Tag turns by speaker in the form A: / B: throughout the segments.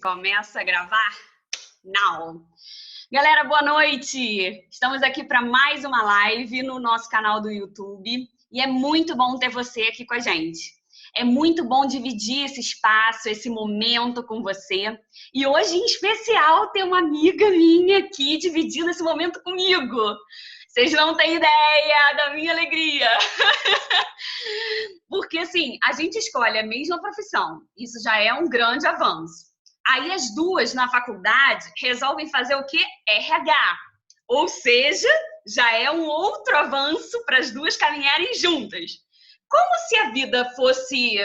A: Começa a gravar? Não! Galera, boa noite! Estamos aqui para mais uma live no nosso canal do YouTube e é muito bom ter você aqui com a gente. É muito bom dividir esse espaço, esse momento com você. E hoje, em especial, ter uma amiga minha aqui dividindo esse momento comigo. Vocês não têm ideia da minha alegria. Porque, assim, a gente escolhe a mesma profissão. Isso já é um grande avanço. Aí as duas na faculdade resolvem fazer o quê? RH. Ou seja, já é um outro avanço para as duas caminharem juntas. Como se a vida fosse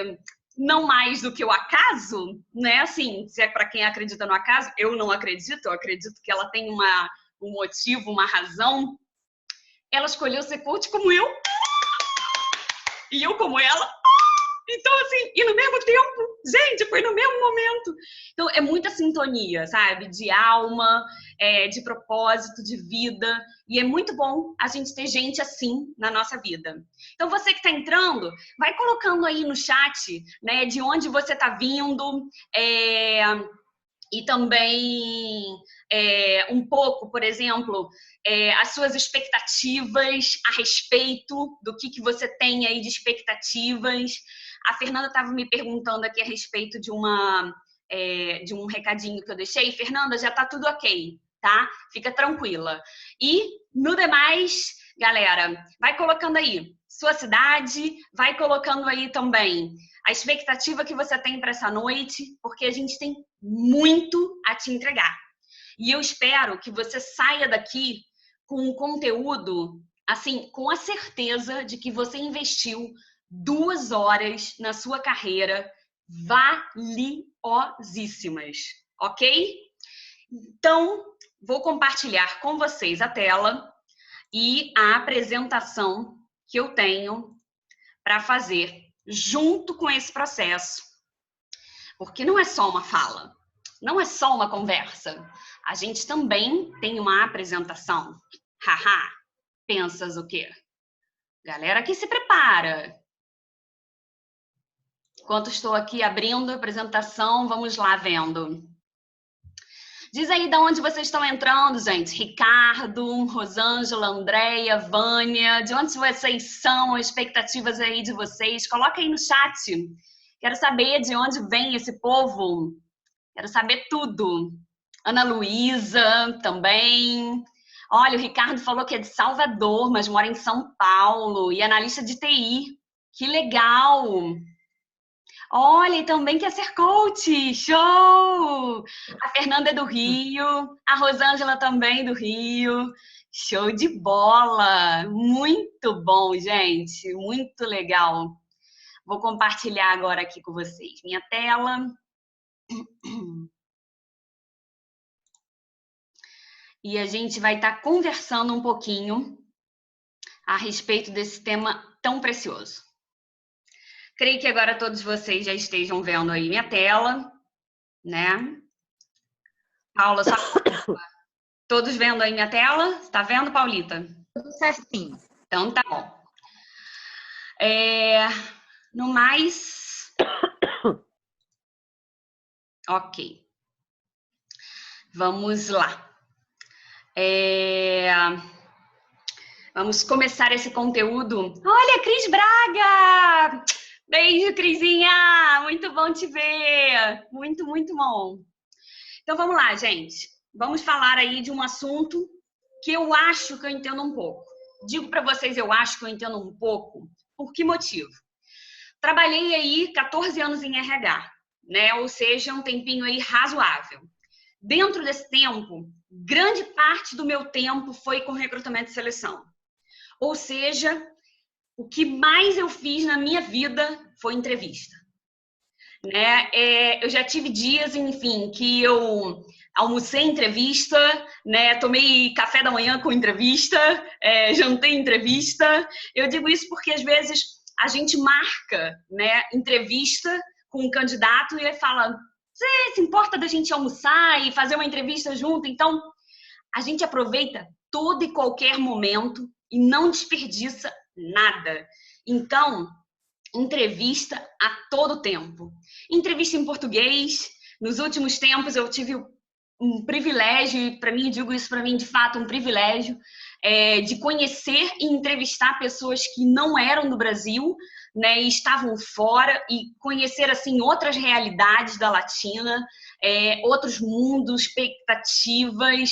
A: não mais do que o acaso, né? Assim, se é para quem acredita no acaso, eu não acredito, eu acredito que ela tem um motivo, uma razão. Ela escolheu ser coach como eu, e eu como ela. Então, assim, e no mesmo tempo, gente, foi no mesmo momento. Então, é muita sintonia, sabe? De alma, de propósito, de vida. E é muito bom a gente ter gente assim na nossa vida. Então, você que está entrando, vai colocando aí no chat, né, de onde você está vindo, e também um pouco, por exemplo, as suas expectativas a respeito do que você tem aí de expectativas. A Fernanda estava me perguntando aqui a respeito de um recadinho que eu deixei. Fernanda, já está tudo ok, tá? Fica tranquila. E, no demais, galera, vai colocando aí sua cidade, vai colocando aí também a expectativa que você tem para essa noite, porque a gente tem muito a te entregar. E eu espero que você saia daqui com um conteúdo, assim, com a certeza de que você investiu 2 horas na sua carreira valiosíssimas, ok? Então, vou compartilhar com vocês a tela e a apresentação que eu tenho para fazer junto com esse processo. Porque não é só uma fala, não é só uma conversa. A gente também tem uma apresentação. Haha, pensas o quê? Galera que se prepara. Enquanto estou aqui abrindo a apresentação, vamos lá vendo. Diz aí de onde vocês estão entrando, gente. Ricardo, Rosângela, Andréia, Vânia. De onde vocês são, as expectativas aí de vocês. Coloca aí no chat. Quero saber de onde vem esse povo. Quero saber tudo. Ana Luísa também. Olha, o Ricardo falou que é de Salvador, mas mora em São Paulo. E é analista de TI. Que legal! Olha, e também quer ser coach! Show! A Fernanda é do Rio, a Rosângela também do Rio. Show de bola! Muito bom, gente! Muito legal! Vou compartilhar agora aqui com vocês minha tela. E a gente vai estar conversando um pouquinho a respeito desse tema tão precioso. Creio que agora todos vocês já estejam vendo aí minha tela, né? Paula, só... Todos vendo aí minha tela? Tá vendo, Paulita?
B: Tudo certinho.
A: Então tá bom. No mais... Ok. Vamos lá. Vamos começar esse conteúdo. Olha, Cris Braga! Beijo, Crisinha! Muito bom te ver! Muito, muito bom. Então vamos lá, gente. Vamos falar aí de um assunto que eu acho que eu entendo um pouco. Digo para vocês, eu acho que eu entendo um pouco. Por que motivo? Trabalhei aí 14 anos em RH, né? Ou seja, um tempinho aí razoável. Dentro desse tempo, grande parte do meu tempo foi com recrutamento e seleção. Ou seja, o que mais eu fiz na minha vida foi entrevista. Né? Eu já tive dias, enfim, que eu almocei entrevista, né? Tomei café da manhã com entrevista, jantei entrevista. Eu digo isso porque, às vezes, a gente marca, né, entrevista com um candidato e ele fala: você se importa da gente almoçar e fazer uma entrevista junto? Então, a gente aproveita todo e qualquer momento e não desperdiça nada. Então, entrevista a todo tempo. Entrevista em português, Nos últimos tempos eu tive um privilégio, e para mim, digo isso para mim de fato, um privilégio, de conhecer e entrevistar pessoas que não eram do Brasil, né, e estavam fora, e conhecer assim outras realidades da Latina, outros mundos, expectativas,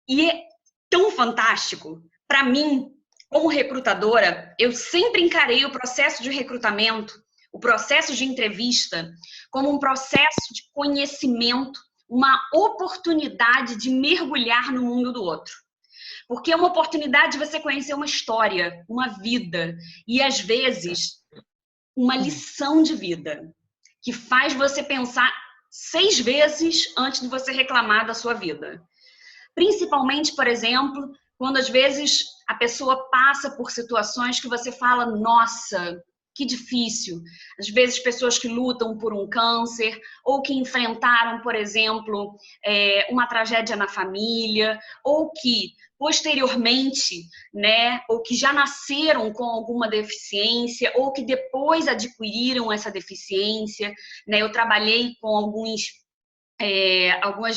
A: e é tão fantástico. Para mim, como recrutadora, eu sempre encarei o processo de recrutamento, o processo de entrevista, como um processo de conhecimento, uma oportunidade de mergulhar no mundo do outro. Porque é uma oportunidade de você conhecer uma história, uma vida, e às vezes uma lição de vida, que faz você pensar 6 vezes antes de você reclamar da sua vida. Principalmente, por exemplo, quando às vezes a pessoa passa por situações que você fala, nossa, que difícil. Às vezes pessoas que lutam por um câncer ou que enfrentaram, por exemplo, uma tragédia na família, ou que posteriormente, né, ou que já nasceram com alguma deficiência, ou que depois adquiriram essa deficiência, né? Eu trabalhei com algumas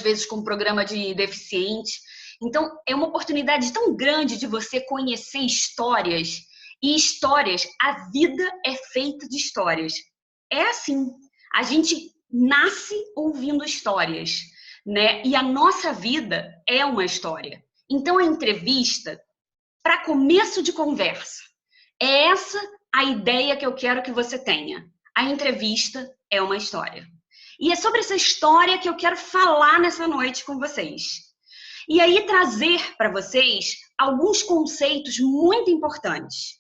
A: vezes com programa de deficiente. Então, é uma oportunidade tão grande de você conhecer histórias. E histórias, a vida é feita de histórias. É assim, a gente nasce ouvindo histórias, né? E a nossa vida é uma história. Então, a entrevista, para começo de conversa, é essa a ideia que eu quero que você tenha. A entrevista é uma história. E é sobre essa história que eu quero falar nessa noite com vocês. E aí trazer para vocês alguns conceitos muito importantes.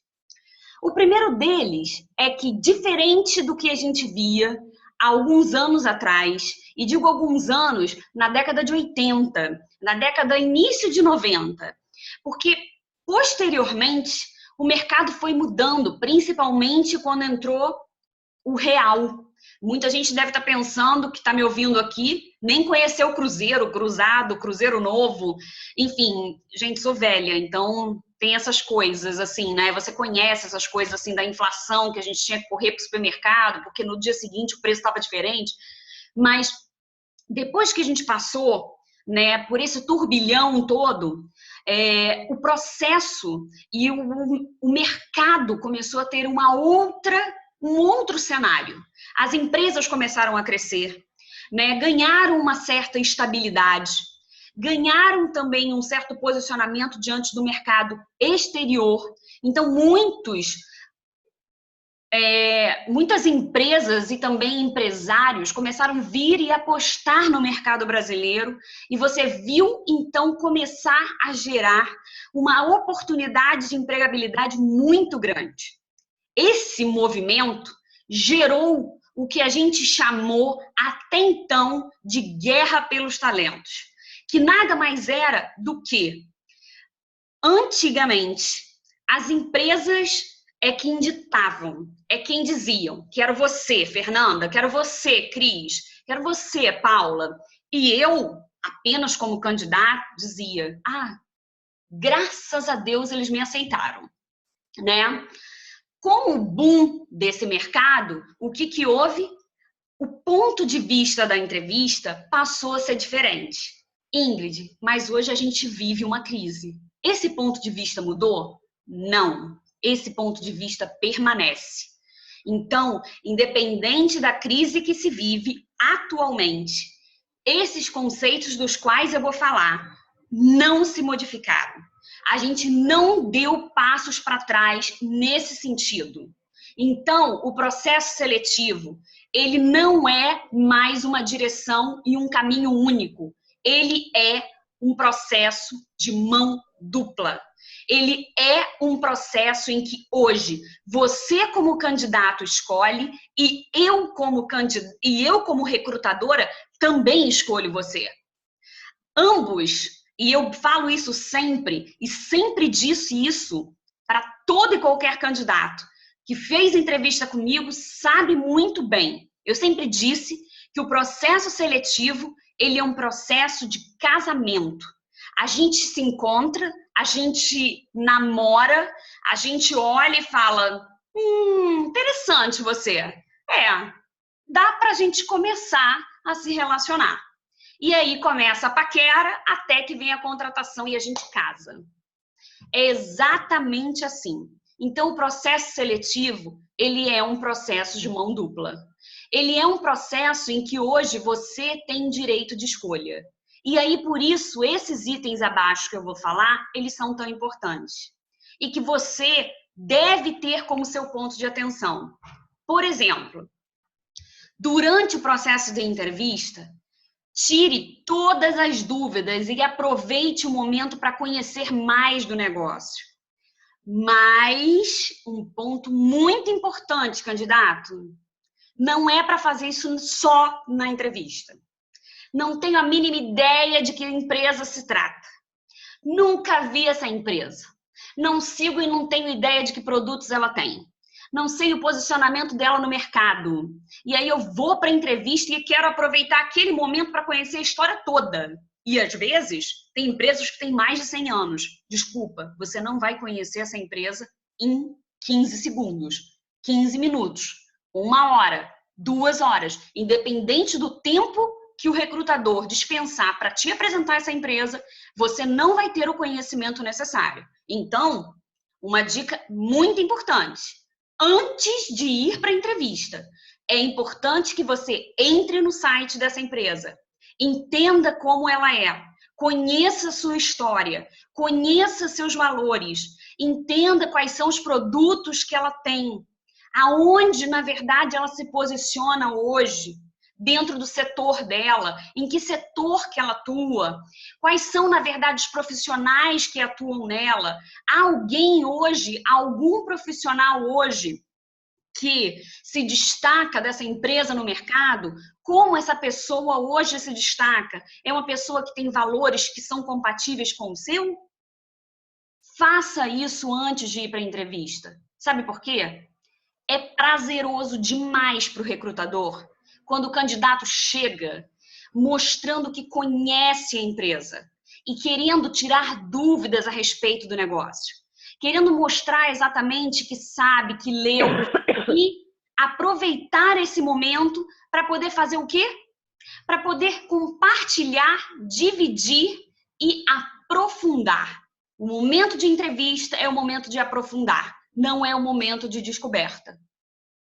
A: O primeiro deles é que, diferente do que a gente via há alguns anos atrás, e digo alguns anos, na década de 80, na década início de 90, porque posteriormente o mercado foi mudando, principalmente quando entrou o real. Muita gente deve estar pensando, que está me ouvindo aqui, nem conheceu o Cruzeiro, Cruzado, Cruzeiro Novo. Enfim, gente, sou velha, então tem essas coisas, assim, né? Você conhece essas coisas, assim, da inflação, que a gente tinha que correr para o supermercado, porque no dia seguinte o preço estava diferente. Mas depois que a gente passou, né, por esse turbilhão todo, o processo e o mercado começou a ter um outro cenário. As empresas começaram a crescer, né? Ganharam uma certa estabilidade, ganharam também um certo posicionamento diante do mercado exterior. Então, muitas empresas e também empresários começaram a vir e apostar no mercado brasileiro, e você viu, então, começar a gerar uma oportunidade de empregabilidade muito grande. Esse movimento gerou o que a gente chamou até então de guerra pelos talentos, que nada mais era do que, antigamente, as empresas quem ditavam, quem diziam, quero você, Fernanda, quero você, Cris, quero você, Paula. E eu, apenas como candidato, dizia, graças a Deus eles me aceitaram, né? Com o boom desse mercado, o que houve? O ponto de vista da entrevista passou a ser diferente. Ingrid, mas hoje a gente vive uma crise. Esse ponto de vista mudou? Não. Esse ponto de vista permanece. Então, independente da crise que se vive atualmente, esses conceitos dos quais eu vou falar não se modificaram. A gente não deu passos para trás nesse sentido. Então, o processo seletivo, ele não é mais uma direção e um caminho único. Ele é um processo de mão dupla. Ele é um processo em que hoje você como candidato escolhe e eu como recrutadora também escolho você. Ambos, e eu falo isso sempre, e sempre disse isso para todo e qualquer candidato que fez entrevista comigo, sabe muito bem. Eu sempre disse que o processo seletivo, ele é um processo de casamento. A gente se encontra, a gente namora, a gente olha e fala, interessante você. dá para a gente começar a se relacionar. E aí começa a paquera até que vem a contratação e a gente casa. É exatamente assim. Então, o processo seletivo, ele é um processo de mão dupla. Ele é um processo em que hoje você tem direito de escolha. E aí, por isso, esses itens abaixo que eu vou falar, eles são tão importantes. E que você deve ter como seu ponto de atenção. Por exemplo, durante o processo de entrevista, tire todas as dúvidas e aproveite o momento para conhecer mais do negócio. Mas um ponto muito importante, candidato, não é para fazer isso só na entrevista. Não tenho a mínima ideia de que empresa se trata. Nunca vi essa empresa. Não sigo e não tenho ideia de que produtos ela tem. Não sei o posicionamento dela no mercado. E aí eu vou para a entrevista e quero aproveitar aquele momento para conhecer a história toda. E às vezes tem empresas que têm mais de 100 anos. Desculpa, você não vai conhecer essa empresa em 15 segundos, 15 minutos, 1 hora, 2 horas. Independente do tempo que o recrutador dispensar para te apresentar essa empresa, você não vai ter o conhecimento necessário. Então, uma dica muito importante. Antes de ir para a entrevista, é importante que você entre no site dessa empresa, entenda como ela é, conheça sua história, conheça seus valores, entenda quais são os produtos que ela tem, aonde, na verdade, ela se posiciona hoje, dentro do setor dela, em que setor que ela atua, quais são, na verdade, os profissionais que atuam nela. Há alguém hoje, algum profissional hoje que se destaca dessa empresa no mercado? Como essa pessoa hoje se destaca? É uma pessoa que tem valores que são compatíveis com o seu? Faça isso antes de ir para a entrevista. Sabe por quê? É prazeroso demais para o recrutador quando o candidato chega mostrando que conhece a empresa e querendo tirar dúvidas a respeito do negócio, querendo mostrar exatamente que sabe, que leu e aproveitar esse momento para poder fazer o quê? Para poder compartilhar, dividir e aprofundar. O momento de entrevista é o momento de aprofundar, não é o momento de descoberta.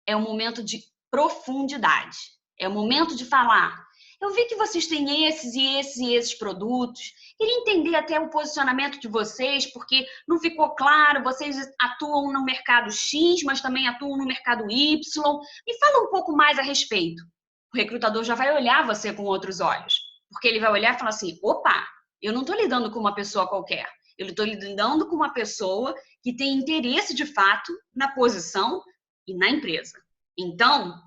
A: É o momento de profundidade. É o momento de falar. Eu vi que vocês têm esses e esses e esses produtos. Queria entender até o posicionamento de vocês, porque não ficou claro. Vocês atuam no mercado X, mas também atuam no mercado Y. Me fala um pouco mais a respeito. O recrutador já vai olhar você com outros olhos. Porque ele vai olhar e falar assim, opa, eu não estou lidando com uma pessoa qualquer. Eu estou lidando com uma pessoa que tem interesse de fato na posição e na empresa. Então,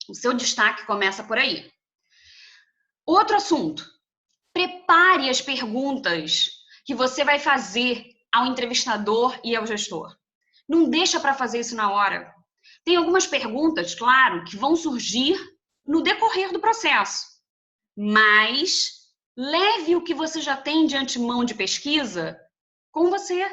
A: o seu destaque começa por aí. Outro assunto. Prepare as perguntas que você vai fazer ao entrevistador e ao gestor. Não deixa para fazer isso na hora. Tem algumas perguntas, claro, que vão surgir no decorrer do processo. Mas leve o que você já tem de antemão de pesquisa com você.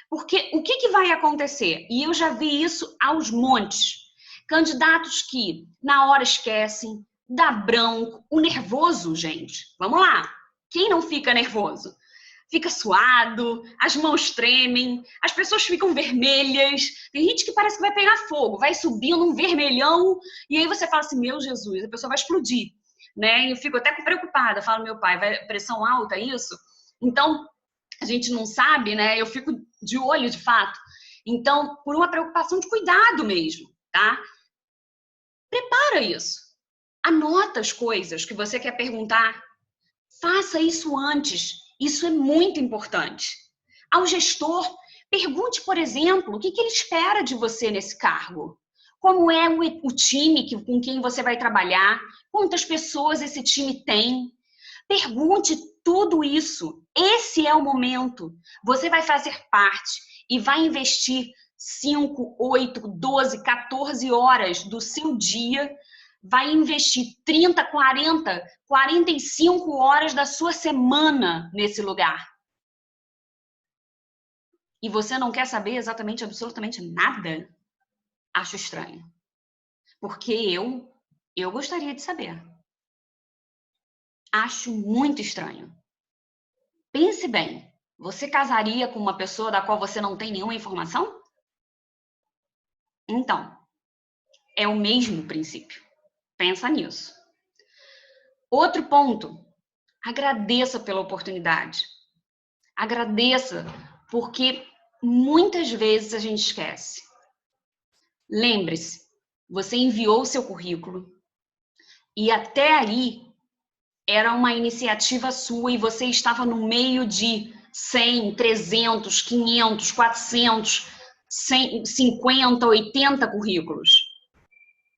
A: Porque o que vai acontecer? E eu já vi isso aos montes. Candidatos que na hora esquecem, dá branco, o nervoso, gente. Vamos lá. Quem não fica nervoso? Fica suado, as mãos tremem, as pessoas ficam vermelhas. Tem gente que parece que vai pegar fogo, vai subindo um vermelhão, e aí você fala assim, meu Jesus, a pessoa vai explodir. Né? E eu fico até preocupada, falo, meu pai, vai pressão alta isso? Então, a gente não sabe, né? Eu fico de olho, de fato. Então, por uma preocupação de cuidado mesmo, tá? Prepara isso. Anota as coisas que você quer perguntar. Faça isso antes. Isso é muito importante. Ao gestor, pergunte, por exemplo, o que ele espera de você nesse cargo. Como é o time com quem você vai trabalhar? Quantas pessoas esse time tem? Pergunte tudo isso. Esse é o momento. Você vai fazer parte e vai investir 5, 8, 12, 14 horas do seu dia. Vai investir 30, 40, 45 horas da sua semana nesse lugar. E você não quer saber exatamente, absolutamente nada? Acho estranho. Porque eu gostaria de saber. Acho muito estranho. Pense bem, você casaria com uma pessoa da qual você não tem nenhuma informação? Então, é o mesmo princípio. Pensa nisso. Outro ponto, agradeça pela oportunidade. Agradeça, porque muitas vezes a gente esquece. Lembre-se, você enviou o seu currículo e até aí era uma iniciativa sua e você estava no meio de 100, 300, 500, 400, 150, 80 currículos.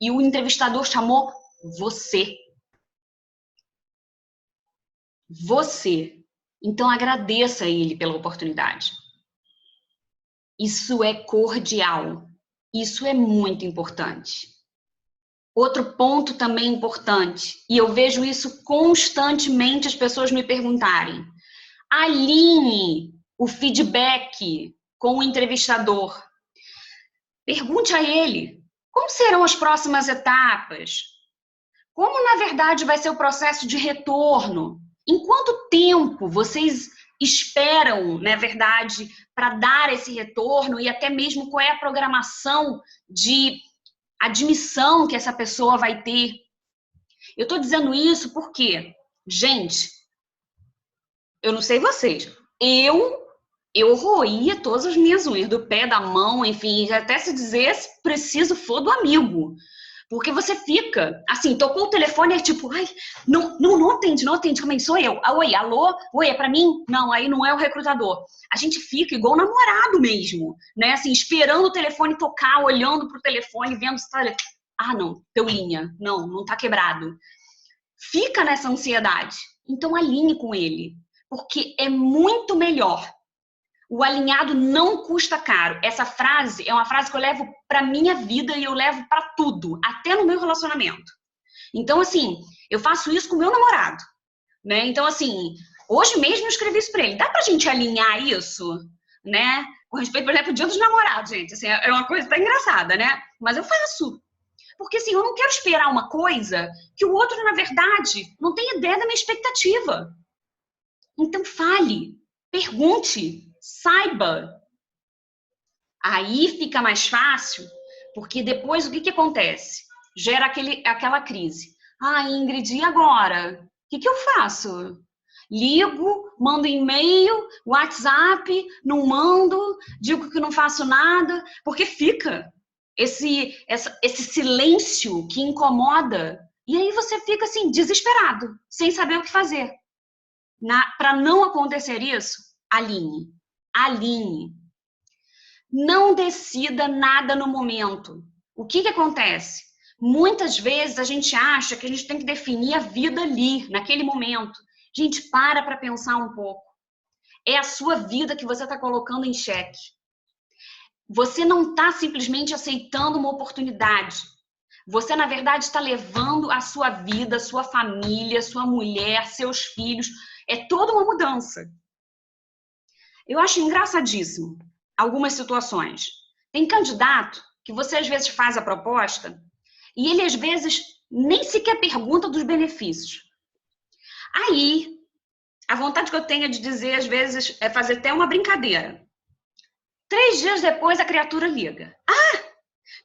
A: E o entrevistador chamou você. Você. Então agradeça a ele pela oportunidade. Isso é cordial. Isso é muito importante. Outro ponto também importante, e eu vejo isso constantemente as pessoas me perguntarem: alinhe o feedback com o entrevistador. Pergunte a ele como serão as próximas etapas, como na verdade vai ser o processo de retorno, em quanto tempo vocês esperam, na verdade, para dar esse retorno e até mesmo qual é a programação de admissão que essa pessoa vai ter. Eu estou dizendo isso porque, gente, eu não sei vocês, eu roía todas as minhas unhas, do pé, da mão, enfim, até se dizer, se preciso for do amigo. Porque você fica, assim, tocou o telefone, é tipo, ai, não atende, não atende, como sou eu? Oi, alô? Oi, é pra mim? Não, aí não é o recrutador. A gente fica igual namorado mesmo, né? Assim, esperando o telefone tocar, olhando pro telefone, vendo se tá... Ah, não, deu linha. Não tá quebrado. Fica nessa ansiedade. Então alinhe com ele, porque é muito melhor. O alinhado não custa caro. Essa frase é uma frase que eu levo para minha vida e eu levo para tudo, até no meu relacionamento. Então, assim, eu faço isso com o meu namorado, né? Então, assim, hoje mesmo eu escrevi isso para ele. Dá pra gente alinhar isso, né? Com respeito, por exemplo, ao Dia dos Namorados, gente. Assim, é uma coisa até engraçada, né? Mas eu faço. Porque, assim, eu não quero esperar uma coisa que o outro, na verdade, não tem ideia da minha expectativa. Então, fale, pergunte, saiba. Aí fica mais fácil, porque depois o que acontece? Gera aquela crise. Ah, Ingrid, e agora? O que eu faço? Ligo, mando e-mail, WhatsApp, não mando, digo que não faço nada, porque fica esse silêncio que incomoda. E aí você fica assim, desesperado, sem saber o que fazer. Para não acontecer isso, alinhe. Alinhe. Não decida nada no momento. O que acontece? Muitas vezes a gente acha que a gente tem que definir a vida ali, naquele momento. Gente, para pensar um pouco. É a sua vida que você está colocando em xeque. Você não está simplesmente aceitando uma oportunidade. Você, na verdade, está levando a sua vida, sua família, sua mulher, seus filhos. É toda uma mudança. Eu acho engraçadíssimo algumas situações. Tem candidato que você às vezes faz a proposta e ele às vezes nem sequer pergunta dos benefícios. Aí, a vontade que eu tenho de dizer às vezes é fazer até uma brincadeira. 3 dias depois a criatura liga. Ah,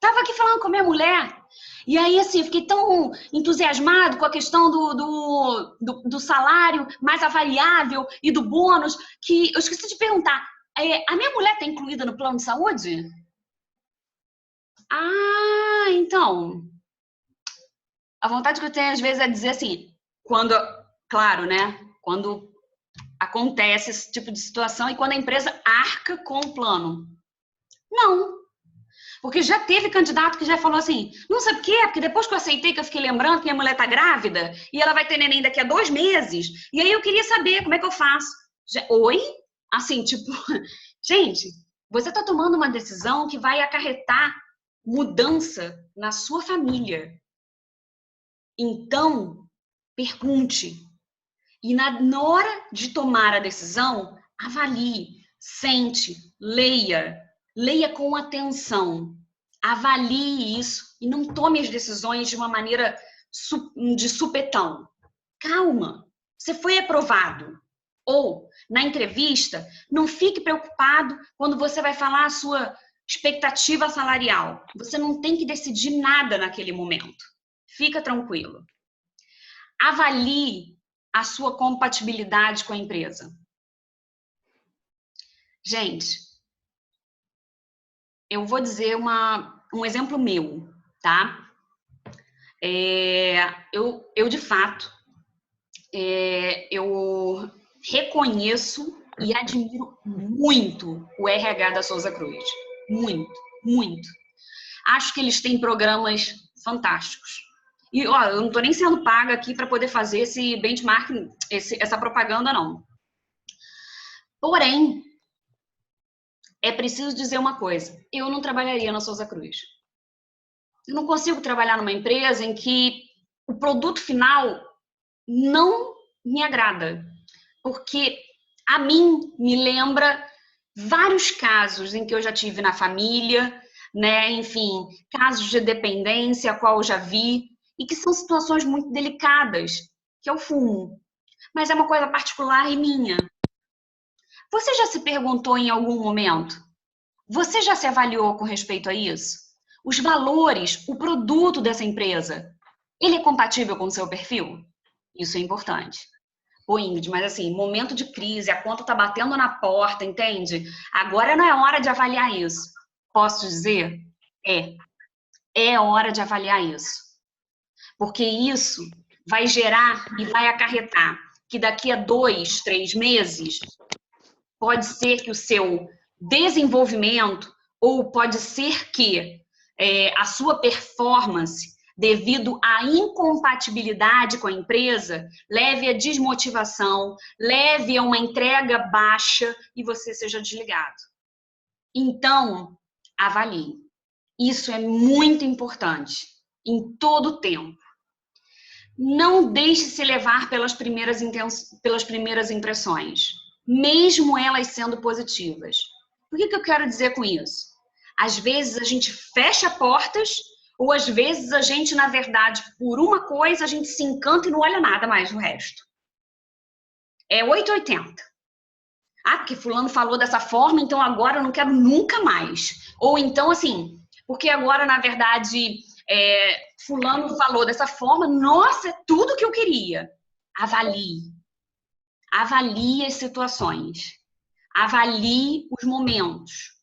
A: tava aqui falando com a minha mulher. E aí, assim, fiquei tão entusiasmado com a questão do salário mais a variável e do bônus que eu esqueci de perguntar. A minha mulher está incluída no plano de saúde? Ah, então. A vontade que eu tenho às vezes é dizer assim, quando, claro, né? Quando acontece esse tipo de situação e quando a empresa arca com o plano. Não. Porque já teve candidato que já falou assim, não sabe por quê? Porque depois que eu aceitei, que eu fiquei lembrando que minha mulher tá grávida e ela vai ter neném daqui a 2 meses, e aí eu queria saber como é que eu faço. Oi? Assim, tipo, gente, você tá tomando uma decisão que vai acarretar mudança na sua família. Então, pergunte. E na hora de tomar a decisão, avalie, sente, leia. Leia com atenção. Avalie isso E não tome as decisões de uma maneira de supetão. Calma, você foi aprovado. Ou, na entrevista, não fique preocupado quando você vai falar a sua expectativa salarial. Você não tem que decidir nada naquele momento. Fica tranquilo. Avalie a sua compatibilidade com a empresa. Gente, eu vou dizer um exemplo meu, tá? Eu de fato, eu reconheço e admiro muito o RH da Souza Cruz. Muito, muito. Acho que eles têm programas fantásticos. E, ó, eu não estou nem sendo paga aqui para poder fazer esse benchmarking, essa propaganda, não. Porém, é preciso dizer uma coisa. Eu não trabalharia na Souza Cruz. Eu não consigo trabalhar numa empresa em que o produto final não me agrada. Porque a mim me lembra vários casos em que eu já tive na família, né? Enfim, casos de dependência, a qual eu já vi, e que são situações muito delicadas, que eu fumo. Mas é uma coisa particular e minha. Você já se perguntou em algum momento? Você já se avaliou com respeito a isso? Os valores, o produto dessa empresa, ele é compatível com o seu perfil? Isso é importante. Pô, Ingrid, mas assim, momento de crise, a conta tá batendo na porta, entende? Agora não é hora de avaliar isso. Posso dizer? É hora de avaliar isso. Porque isso vai gerar e vai acarretar que daqui a 2, 3 meses pode ser que o seu desenvolvimento ou pode ser que a sua performance, devido à incompatibilidade com a empresa, leve a desmotivação, leve a uma entrega baixa e você seja desligado. Então, avalie. Isso é muito importante, em todo o tempo. Não deixe se levar pelas primeiras impressões, mesmo elas sendo positivas. O que eu quero dizer com isso? Às vezes a gente fecha portas, ou às vezes a gente, na verdade, por uma coisa, a gente se encanta e não olha nada mais no resto. É 880. Ah, porque fulano falou dessa forma, então agora eu não quero nunca mais. Ou então, assim, porque agora, na verdade, fulano falou dessa forma, nossa, é tudo que eu queria. Avalie. Avalie as situações. Avalie os momentos.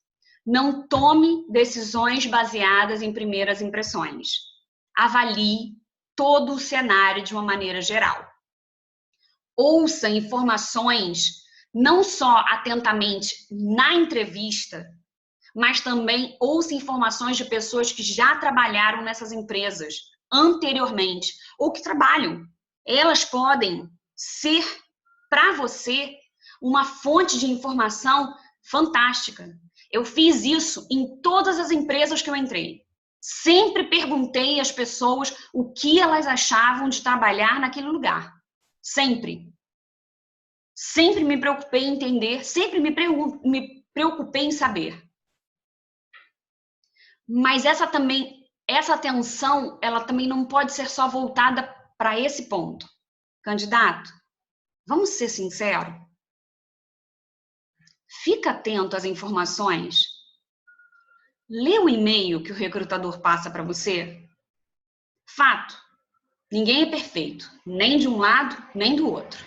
A: Não tome decisões baseadas em primeiras impressões. Avalie todo o cenário de uma maneira geral. Ouça informações não só atentamente na entrevista, mas também ouça informações de pessoas que já trabalharam nessas empresas anteriormente ou que trabalham. Elas podem ser, para você, uma fonte de informação fantástica. Eu fiz isso em todas as empresas que eu entrei. Sempre perguntei às pessoas o que elas achavam de trabalhar naquele lugar. Sempre. Sempre me preocupei em entender, sempre me preocupei em saber. Mas essa atenção, ela também não pode ser só voltada para esse ponto. Candidato, vamos ser sinceros? Fica atento às informações. Lê o e-mail que o recrutador passa para você. Fato, ninguém é perfeito, nem de um lado, nem do outro.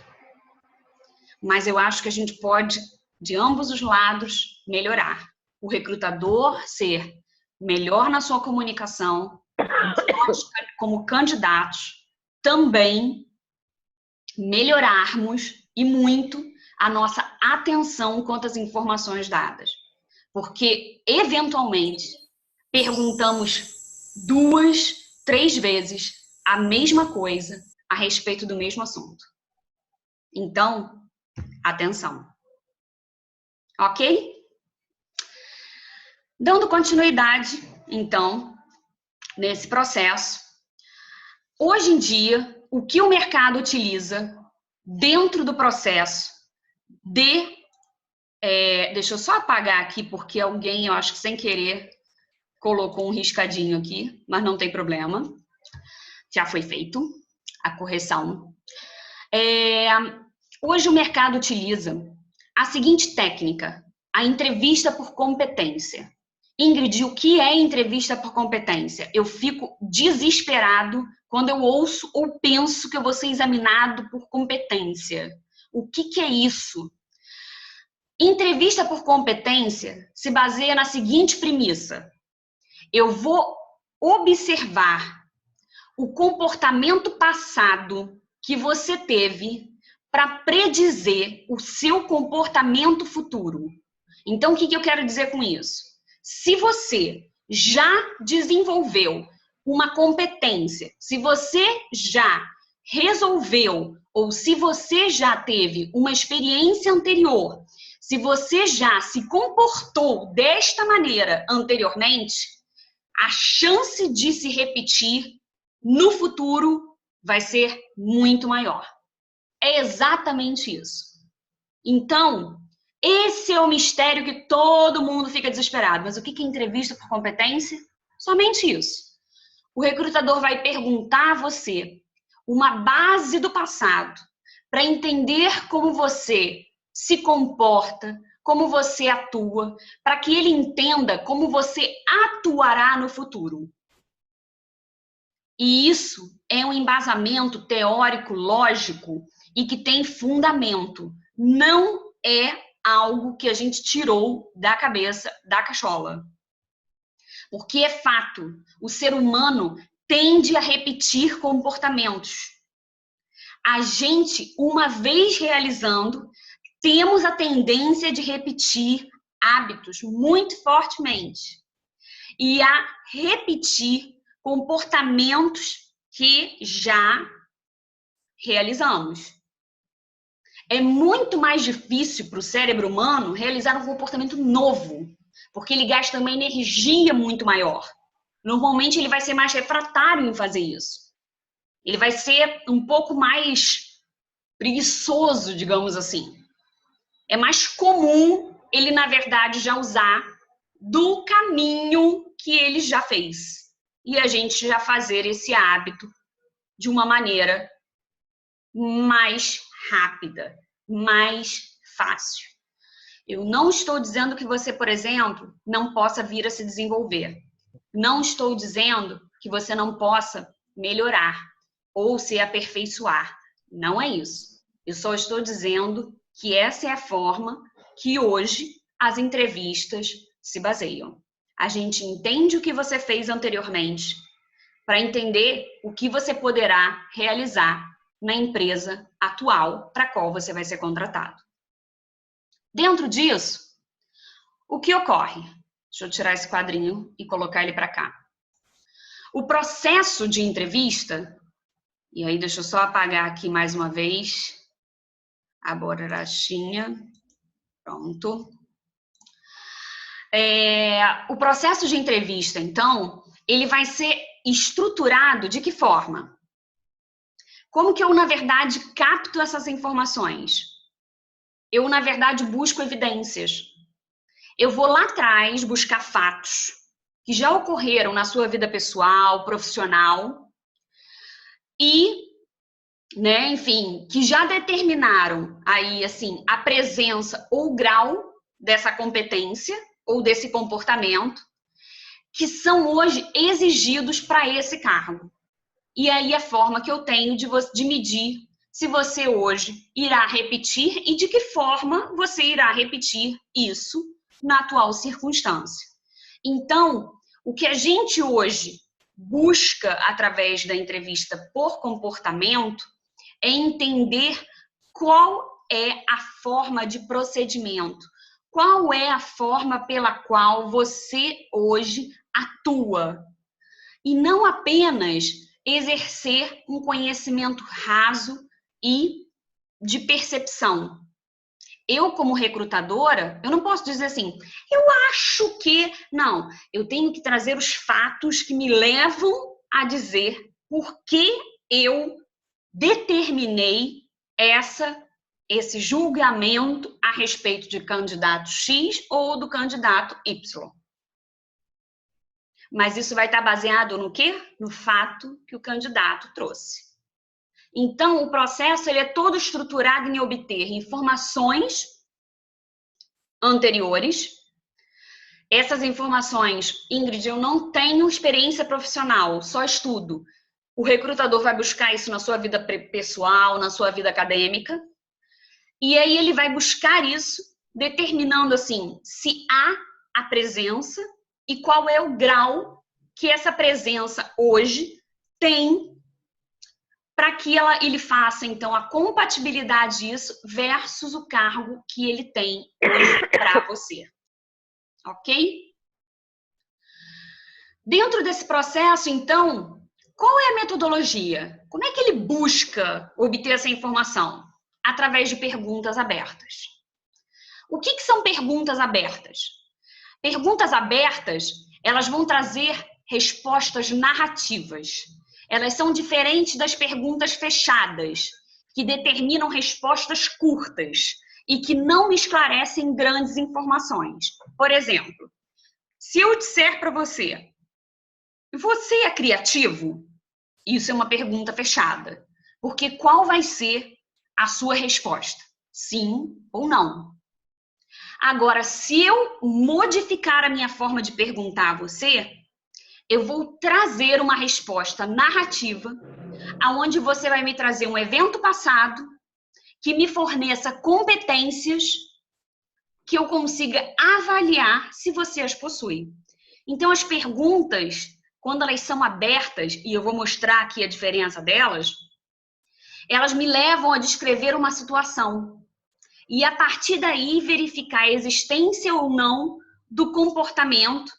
A: Mas eu acho que a gente pode, de ambos os lados, melhorar. O recrutador ser melhor na sua comunicação, nós, como candidatos, também melhorarmos e muito a nossa atenção quanto às informações dadas. Porque, eventualmente, perguntamos 2, 3 vezes a mesma coisa a respeito do mesmo assunto. Então, atenção. Ok? Dando continuidade, então, nesse processo, hoje em dia, o que o mercado utiliza dentro do processo de... deixa eu só apagar aqui, porque alguém, eu acho que sem querer, colocou um riscadinho aqui, mas não tem problema. Já foi feito a correção. Hoje o mercado utiliza a seguinte técnica, a entrevista por competência. Ingrid, o que é entrevista por competência? Eu fico desesperado quando eu ouço ou penso que eu vou ser examinado por competência. O que é isso? Entrevista por competência se baseia na seguinte premissa. Eu vou observar o comportamento passado que você teve para predizer o seu comportamento futuro. Então, o que eu quero dizer com isso? Se você já desenvolveu uma competência, se você já resolveu ou se você já teve uma experiência anterior, se você já se comportou desta maneira anteriormente, a chance de se repetir no futuro vai ser muito maior. É exatamente isso. Então, esse é o mistério que todo mundo fica desesperado. Mas o que é entrevista por competência? Somente isso. O recrutador vai perguntar a você uma base do passado para entender como você se comporta, como você atua, para que ele entenda como você atuará no futuro. E isso é um embasamento teórico, lógico e que tem fundamento. Não é algo que a gente tirou da cabeça da cachola. Porque é fato, o ser humano tende a repetir comportamentos. A gente, uma vez realizando, temos a tendência de repetir hábitos muito fortemente e a repetir comportamentos que já realizamos. É muito mais difícil para o cérebro humano realizar um comportamento novo, porque ele gasta uma energia muito maior. Normalmente ele vai ser mais refratário em fazer isso. Ele vai ser um pouco mais preguiçoso, digamos assim. É mais comum ele, na verdade, já usar do caminho que ele já fez. E a gente já fazer esse hábito de uma maneira mais rápida, mais fácil. Eu não estou dizendo que você, por exemplo, não possa vir a se desenvolver. Não estou dizendo que você não possa melhorar ou se aperfeiçoar. Não é isso. Eu só estou dizendo que essa é a forma que hoje as entrevistas se baseiam. A gente entende o que você fez anteriormente para entender o que você poderá realizar na empresa atual para a qual você vai ser contratado. Dentro disso, o que ocorre? Deixa eu tirar esse quadrinho e colocar ele para cá. O processo de entrevista, e aí deixa eu só apagar aqui mais uma vez a borrachinha. Pronto. O processo de entrevista, então, ele vai ser estruturado de que forma? Como que eu, na verdade, capto essas informações? Eu, na verdade, busco evidências. Eu vou lá atrás buscar fatos que já ocorreram na sua vida pessoal, profissional e, enfim, que já determinaram aí, assim, a presença ou grau dessa competência ou desse comportamento que são hoje exigidos para esse cargo. E aí a forma que eu tenho de medir se você hoje irá repetir e de que forma você irá repetir isso na atual circunstância. Então, o que a gente hoje busca através da entrevista por comportamento é entender qual é a forma de procedimento, qual é a forma pela qual você hoje atua. E não apenas exercer um conhecimento raso e de percepção. Eu, como recrutadora, eu não posso dizer assim, eu acho que... Não, eu tenho que trazer os fatos que me levam a dizer por que eu determinei esse julgamento a respeito de candidato X ou do candidato Y. Mas isso vai estar baseado no quê? No fato que o candidato trouxe. Então, o processo ele é todo estruturado em obter informações anteriores. Essas informações, Ingrid, eu não tenho experiência profissional, só estudo. O recrutador vai buscar isso na sua vida pessoal, na sua vida acadêmica, e aí ele vai buscar isso, determinando assim, se há a presença e qual é o grau que essa presença hoje tem para que ele faça, então, a compatibilidade disso versus o cargo que ele tem hoje para você. Ok? Dentro desse processo, então, qual é a metodologia? Como é que ele busca obter essa informação? Através de perguntas abertas. O que são perguntas abertas? Perguntas abertas, elas vão trazer respostas narrativas. Elas são diferentes das perguntas fechadas, que determinam respostas curtas e que não esclarecem grandes informações. Por exemplo, se eu disser para você, você é criativo? Isso é uma pergunta fechada. Porque qual vai ser a sua resposta? Sim ou não? Agora, se eu modificar a minha forma de perguntar a você, eu vou trazer uma resposta narrativa, aonde você vai me trazer um evento passado que me forneça competências que eu consiga avaliar se você as possui. Então, as perguntas, quando elas são abertas, e eu vou mostrar aqui a diferença delas, elas me levam a descrever uma situação. E, a partir daí, verificar a existência ou não do comportamento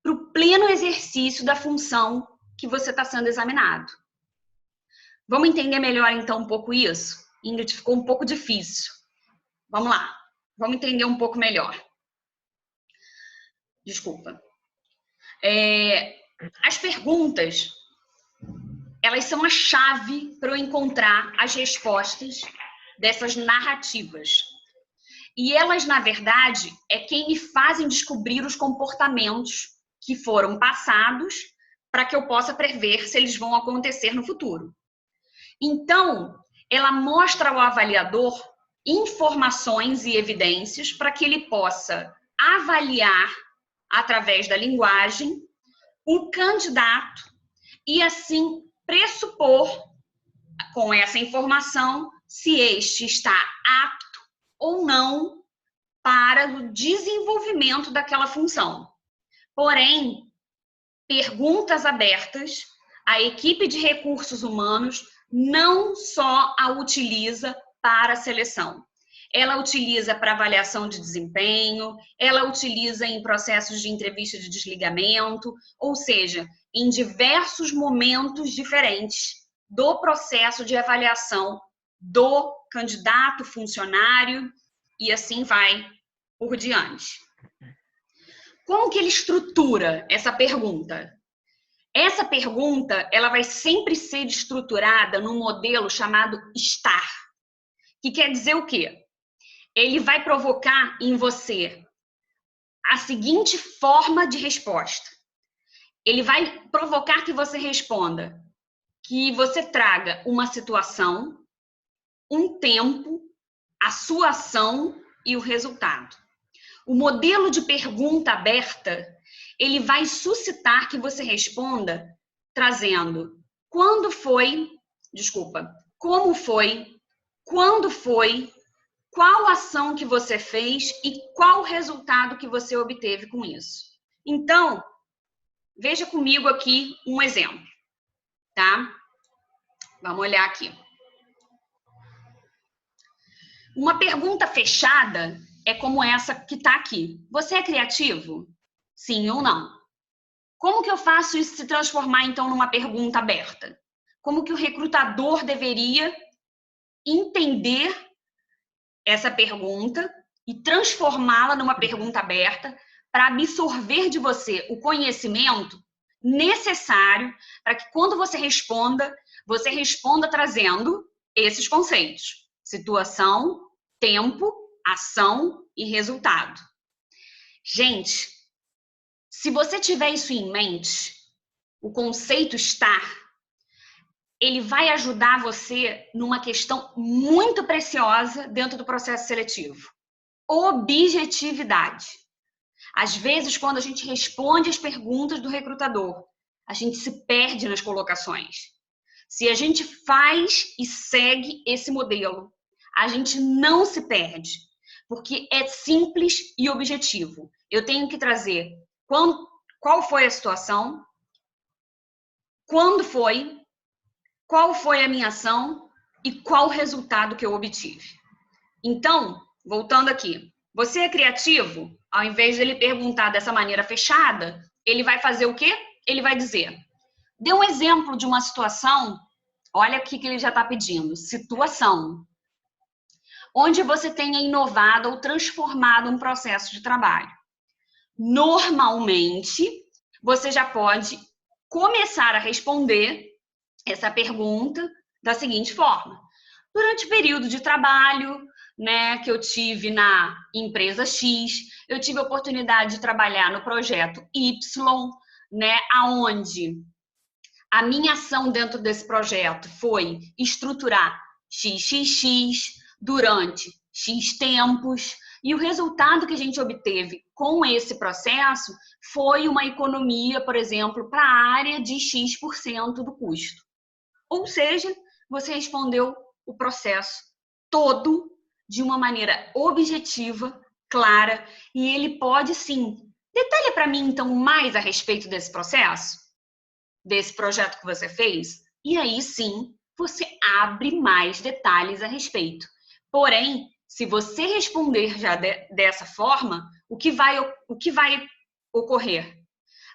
A: para o pleno exercício da função que você está sendo examinado. Vamos entender melhor, então, um pouco isso? Ingrid, ficou um pouco difícil. Vamos lá. Vamos entender um pouco melhor. Desculpa. As perguntas, elas são a chave para eu encontrar as respostas dessas narrativas. E elas, na verdade, é quem me fazem descobrir os comportamentos que foram passados para que eu possa prever se eles vão acontecer no futuro. Então, ela mostra ao avaliador informações e evidências para que ele possa avaliar, através da linguagem, o candidato e, assim, pressupor, com essa informação, se este está apto ou não para o desenvolvimento daquela função. Porém, perguntas abertas, a equipe de recursos humanos não só a utiliza para a seleção. Ela utiliza para avaliação de desempenho, ela utiliza em processos de entrevista de desligamento, ou seja, em diversos momentos diferentes do processo de avaliação do candidato, funcionário, e assim vai por diante. Como que ele estrutura essa pergunta? Essa pergunta, ela vai sempre ser estruturada num modelo chamado STAR, que quer dizer o quê? Ele vai provocar em você a seguinte forma de resposta. Ele vai provocar que você responda, que você traga uma situação, um tempo, a sua ação e o resultado. O modelo de pergunta aberta, ele vai suscitar que você responda trazendo como foi, quando foi, qual ação que você fez e qual resultado que você obteve com isso. Então, veja comigo aqui um exemplo, tá? Vamos olhar aqui. Uma pergunta fechada é como essa que está aqui. Você é criativo? Sim ou não? Como que eu faço isso se transformar, então, numa pergunta aberta? Como que o recrutador deveria entender essa pergunta e transformá-la numa pergunta aberta para absorver de você o conhecimento necessário para que, quando você responda trazendo esses conceitos: situação, tempo, ação e resultado. Gente, Se você tiver isso em mente, o conceito estar, ele vai ajudar você numa questão muito preciosa dentro do processo seletivo. Objetividade. Às vezes, quando a gente responde as perguntas do recrutador, a gente se perde nas colocações. Se a gente faz e segue esse modelo, a gente não se perde, porque é simples e objetivo. Eu tenho que trazer qual foi a situação, quando foi, qual foi a minha ação e qual o resultado que eu obtive. Então, voltando aqui, você é criativo? Ao invés de ele perguntar dessa maneira fechada, ele vai fazer o quê? Ele vai dizer, dê um exemplo de uma situação, olha aqui que ele já está pedindo, situação, onde você tenha inovado ou transformado um processo de trabalho. Normalmente, você já pode começar a responder essa pergunta da seguinte forma. Durante o período de trabalho, né, que eu tive na empresa X, eu tive a oportunidade de trabalhar no projeto Y, né, aonde a minha ação dentro desse projeto foi estruturar XXX durante X tempos, e o resultado que a gente obteve com esse processo foi uma economia, por exemplo, para a área de X% do custo. Ou seja, você respondeu o processo todo de uma maneira objetiva, clara, e ele pode sim. Detalhe para mim, então, mais a respeito desse processo, desse projeto que você fez, e aí sim você abre mais detalhes a respeito. Porém, se você responder já dessa forma, o que vai ocorrer?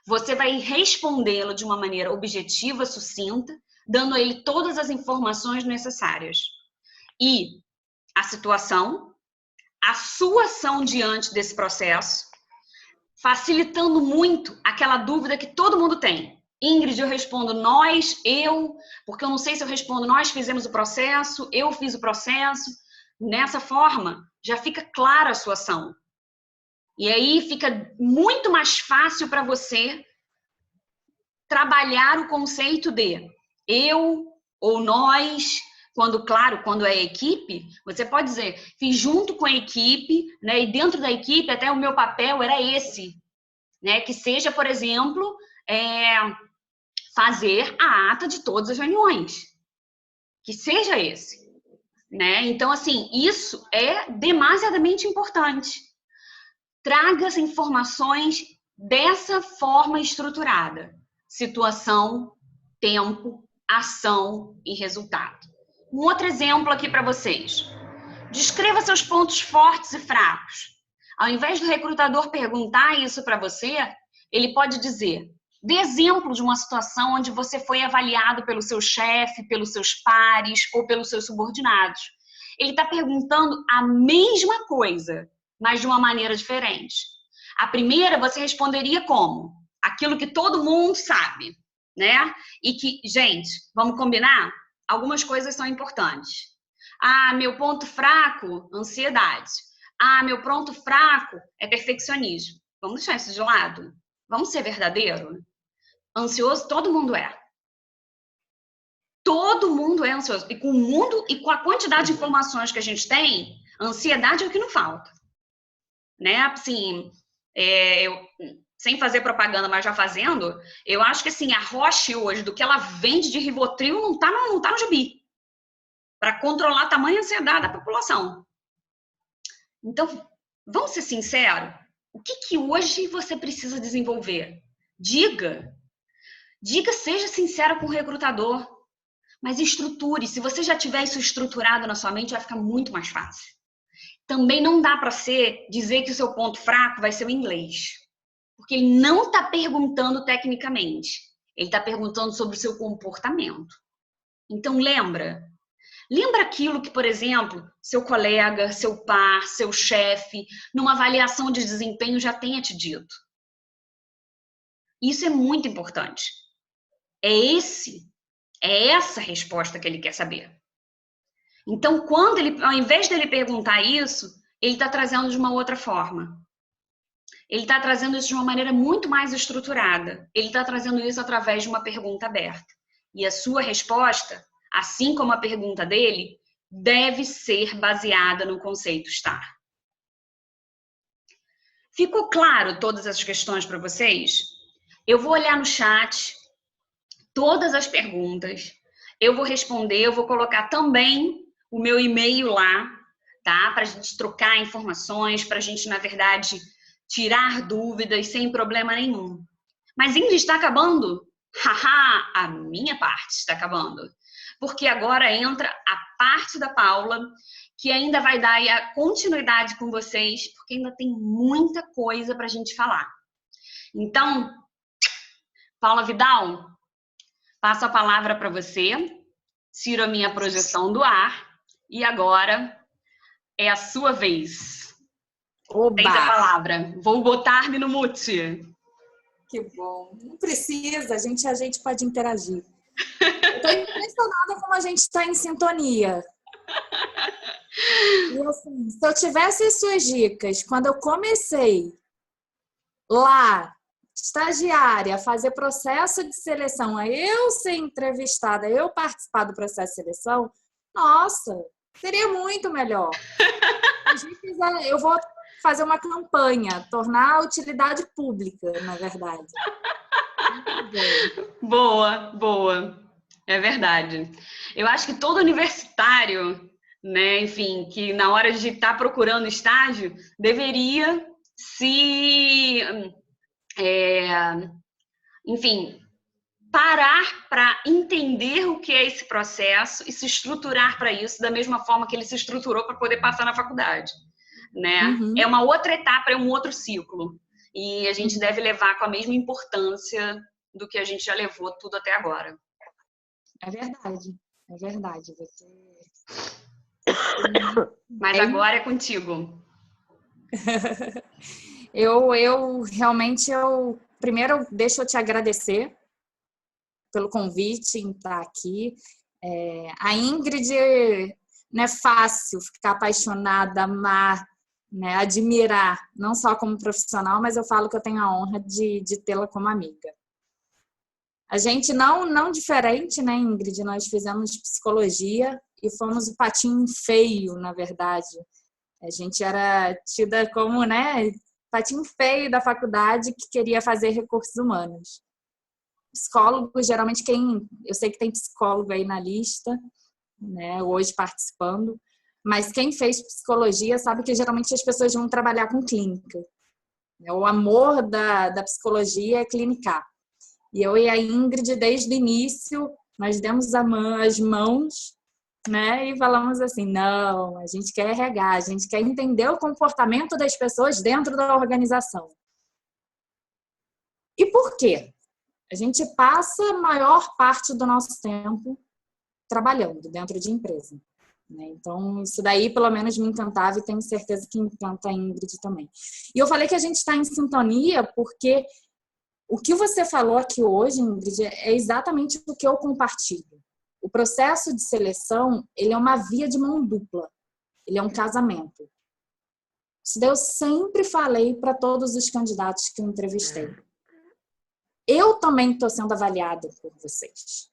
A: Você vai respondê-lo de uma maneira objetiva, sucinta, dando a ele todas as informações necessárias. E a situação, a sua ação diante desse processo, facilitando muito aquela dúvida que todo mundo tem. Ingrid, eu respondo nós, eu, porque eu não sei se eu respondo nós fizemos o processo, eu fiz o processo. Nessa forma, já fica clara a sua ação. E aí fica muito mais fácil para você trabalhar o conceito de eu ou nós, quando é equipe, você pode dizer, fiz junto com a equipe, né? E dentro da equipe, até o meu papel era esse, né? Que seja, por exemplo, fazer a ata de todas as reuniões. Que seja esse, né? Então, assim, isso é demasiadamente importante. Traga as informações dessa forma estruturada. Situação, tempo, ação e resultado. Um outro exemplo aqui para vocês. Descreva seus pontos fortes e fracos. Ao invés do recrutador perguntar isso para você, ele pode dizer, dê exemplo de uma situação onde você foi avaliado pelo seu chefe, pelos seus pares ou pelos seus subordinados. Ele está perguntando a mesma coisa, mas de uma maneira diferente. A primeira você responderia como? Aquilo que todo mundo sabe, né? E que, gente, vamos combinar? Algumas coisas são importantes. Ah, meu ponto fraco, ansiedade. Ah, meu ponto fraco é perfeccionismo. Vamos deixar isso de lado? Vamos ser verdadeiro? Ansioso, todo mundo é. Todo mundo é ansioso. E com o mundo e com a quantidade de informações que a gente tem, ansiedade é o que não falta. Né? Assim, sem fazer propaganda, mas já fazendo, eu acho que assim, a Roche hoje, do que ela vende de Rivotril, não tá no gibi. Para controlar a tamanha ansiedade da população. Então, vamos ser sinceros, o que hoje você precisa desenvolver? Diga, seja sincero com o recrutador, mas estruture. Se você já tiver isso estruturado na sua mente, vai ficar muito mais fácil. Também não dá para você dizer que o seu ponto fraco vai ser o inglês, porque ele não está perguntando tecnicamente, ele está perguntando sobre o seu comportamento. Então, lembra aquilo que, por exemplo, seu colega, seu par, seu chefe, numa avaliação de desempenho já tenha te dito. Isso é muito importante. É essa resposta que ele quer saber. Então, ao invés dele perguntar isso, ele está trazendo de uma outra forma. ele está trazendo isso de uma maneira muito mais estruturada. Ele está trazendo isso através de uma pergunta aberta. E a sua resposta, assim como a pergunta dele, deve ser baseada no conceito estar. Ficou claro todas essas questões para vocês? Eu vou olhar no chat todas as perguntas, eu vou responder, eu vou colocar também o meu e-mail lá, tá? Para a gente trocar informações, para a gente, na verdade, tirar dúvidas sem problema nenhum. Mas Ingrid, está acabando? Haha, a minha parte está acabando. Porque agora entra a parte da Paula, que ainda vai dar aí a continuidade com vocês, porque ainda tem muita coisa para a gente falar. Então, Paula Vidal, passo a palavra para você, tiro a minha projeção do ar e agora é a sua vez.
B: Oba!
A: Tens a palavra. Vou botar-me no mute.
B: Que bom. Não precisa, a gente pode interagir. Estou impressionada como a gente está em sintonia. E assim, se eu tivesse suas dicas, quando eu comecei lá, estagiária, a fazer processo de seleção, a eu ser entrevistada, eu participar do processo de seleção, nossa, seria muito melhor. Eu vou fazer uma campanha, tornar a utilidade pública, na verdade.
A: Boa, boa. É verdade. Eu acho que todo universitário, né, enfim, que na hora de estar procurando estágio, deveria enfim, parar para entender o que é esse processo e se estruturar para isso da mesma forma que ele se estruturou para poder passar na faculdade, né?
B: Uhum.
A: É uma outra etapa, é um outro ciclo. E a gente deve levar com a mesma importância do que a gente já levou tudo até agora.
B: É verdade, é verdade.
A: Mas agora é contigo.
B: Eu realmente, primeiro, deixa eu te agradecer pelo convite em estar aqui. A Ingrid, não é fácil ficar apaixonada, amar, né, admirar, não só como profissional, mas eu falo que eu tenho a honra de tê-la como amiga. A gente não diferente, né, Ingrid? Nós fizemos psicologia e fomos o patinho feio, na verdade. A gente era tida como, né, patinho feio da faculdade que queria fazer recursos humanos. Psicólogo, geralmente eu sei que tem psicólogo aí na lista, né, hoje participando, mas quem fez psicologia sabe que geralmente as pessoas vão trabalhar com clínica. O amor da psicologia é clinicar. E eu e a Ingrid, desde o início, nós demos as mãos, né, e falamos assim, não, a gente quer RH, a gente quer entender o comportamento das pessoas dentro da organização. E por quê? A gente passa a maior parte do nosso tempo trabalhando dentro de empresa, né? Então, isso daí, pelo menos, me encantava e tenho certeza que encanta a Ingrid também. E eu falei que a gente está em sintonia porque o que você falou aqui hoje, Ingrid, é exatamente o que eu compartilho. O processo de seleção, ele é uma via de mão dupla. Ele é um casamento. Isso daí eu sempre falei para todos os candidatos que eu entrevistei. Eu também estou sendo avaliada por vocês.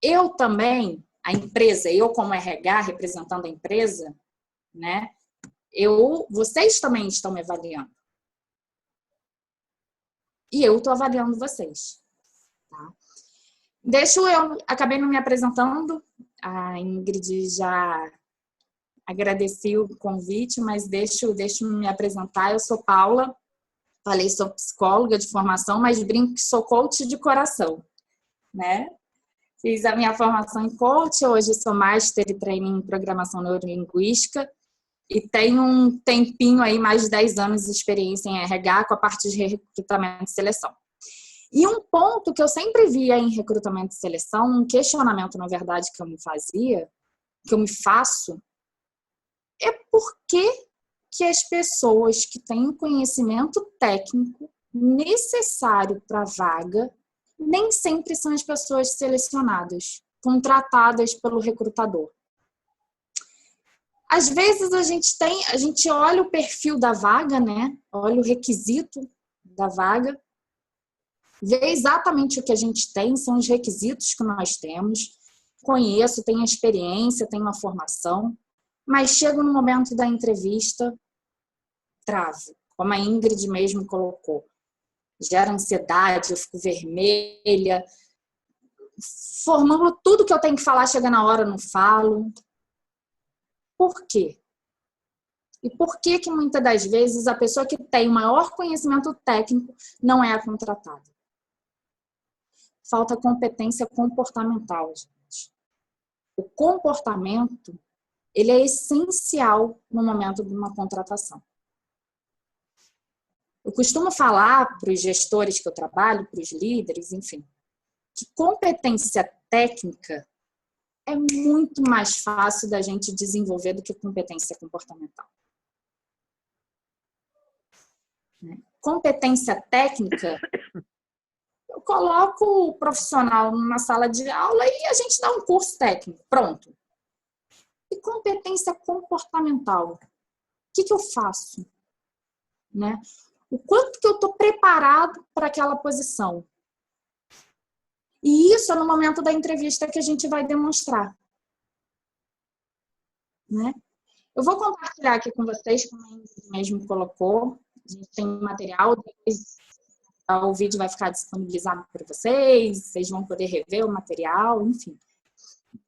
B: Eu também, a empresa, eu como RH, representando a empresa, né? Vocês também estão me avaliando. E eu estou avaliando vocês. Tá? Eu acabei não me apresentando, a Ingrid já agradeci o convite, mas deixo me apresentar. Eu sou Paula, falei, sou psicóloga de formação, mas brinco que sou coach de coração, né? Fiz a minha formação em coach, hoje sou master e training em programação neurolinguística e tenho um tempinho aí, mais de 10 anos de experiência em RH com a parte de recrutamento e seleção. E um ponto que eu sempre via em recrutamento e seleção, um questionamento, na verdade, que eu me faço, é por que as pessoas que têm o conhecimento técnico necessário para a vaga nem sempre são as pessoas selecionadas, contratadas pelo recrutador. Às vezes a gente olha o perfil da vaga, né? Olha o requisito da vaga, vê exatamente o que a gente tem, são os requisitos que nós temos. Conheço, tenho experiência, tenho uma formação, mas chega no momento da entrevista, travo, como a Ingrid mesmo colocou. Gera ansiedade, eu fico vermelha, formulo tudo que eu tenho que falar, chega na hora, não falo. Por quê? E por que que muitas das vezes a pessoa que tem o maior conhecimento técnico não é a contratada? Falta competência comportamental, gente. O comportamento, ele é essencial no momento de uma contratação. Eu costumo falar para os gestores que eu trabalho, para os líderes, enfim, que competência técnica é muito mais fácil da gente desenvolver do que competência comportamental. Competência técnica, eu coloco o profissional numa sala de aula e a gente dá um curso técnico, pronto. E competência comportamental, o que eu faço? Né? O quanto que eu estou preparado para aquela posição? E isso é no momento da entrevista que a gente vai demonstrar. Né? Eu vou compartilhar aqui com vocês, como a Ingrid mesmo colocou. A gente tem material, depois o vídeo vai ficar disponibilizado para vocês vão poder rever o material, enfim. Vou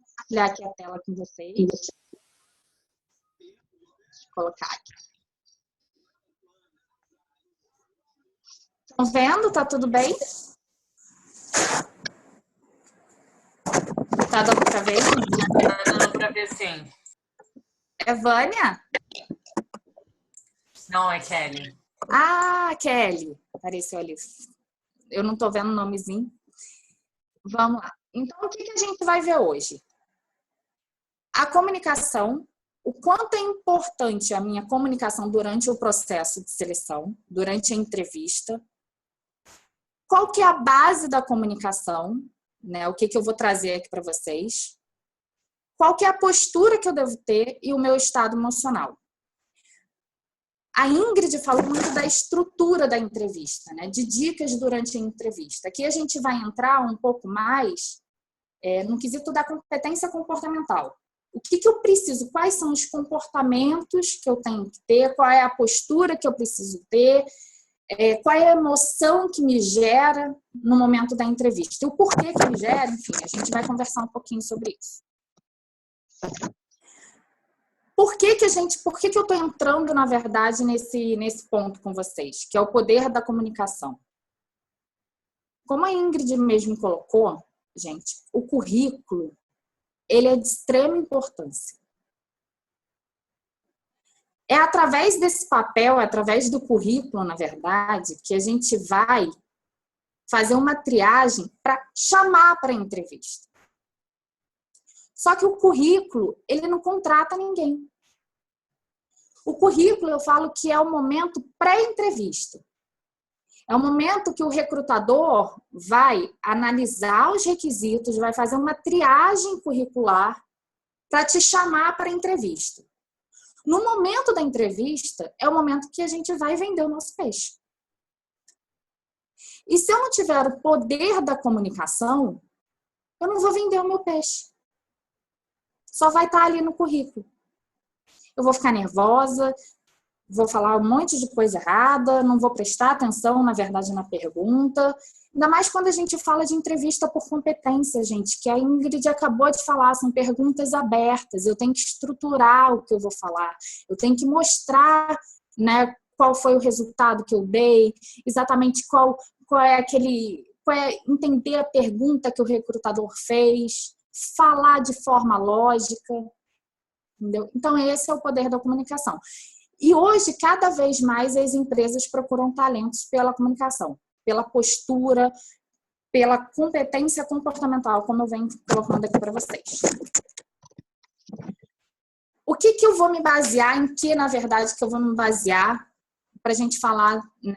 B: compartilhar aqui a tela com vocês. Deixa eu colocar aqui. Estão vendo? Tá tudo bem? Tá dando para ver?
C: Tá dando para ver, sim.
B: É Vânia?
C: Não, é Kelly.
B: Ah, Kelly. Apareceu ali. Eu não tô vendo o nomezinho. Vamos lá. Então, o que a gente vai ver hoje? A comunicação, o quanto é importante a minha comunicação durante o processo de seleção, durante a entrevista. Qual que é a base da comunicação, né? O que eu vou trazer aqui para vocês. Qual que é a postura que eu devo ter e o meu estado emocional. A Ingrid falou muito da estrutura da entrevista, né? De dicas durante a entrevista. Aqui a gente vai entrar um pouco mais no quesito da competência comportamental. O que eu preciso? Quais são os comportamentos que eu tenho que ter? Qual é a postura que eu preciso ter? Qual é a emoção que me gera no momento da entrevista? E o porquê que me gera? Enfim, a gente vai conversar um pouquinho sobre isso. Por que eu estou entrando, na verdade, nesse ponto com vocês, que é o poder da comunicação? Como a Ingrid mesmo colocou, gente, o currículo, ele é de extrema importância. É através desse papel, é através do currículo, na verdade, que a gente vai fazer uma triagem para chamar para a entrevista. Só que o currículo, ele não contrata ninguém. O currículo, eu falo que é o momento pré-entrevista. É o momento que o recrutador vai analisar os requisitos, vai fazer uma triagem curricular para te chamar para a entrevista. No momento da entrevista, é o momento que a gente vai vender o nosso peixe. E se eu não tiver o poder da comunicação, eu não vou vender o meu peixe. Só vai estar ali no currículo. Eu vou ficar nervosa, vou falar um monte de coisa errada, não vou prestar atenção, na verdade, na pergunta. Ainda mais quando a gente fala de entrevista por competência, gente, que a Ingrid acabou de falar, são perguntas abertas, eu tenho que estruturar o que eu vou falar, eu tenho que mostrar, né, qual foi o resultado que eu dei, exatamente qual é entender a pergunta que o recrutador fez, falar de forma lógica, entendeu? Então, esse é o poder da comunicação. E hoje, cada vez mais, as empresas procuram talentos pela comunicação, pela postura, pela competência comportamental, como eu venho colocando aqui para vocês. O que eu vou me basear, em que, na verdade, que eu vou me basear para a gente falar, né,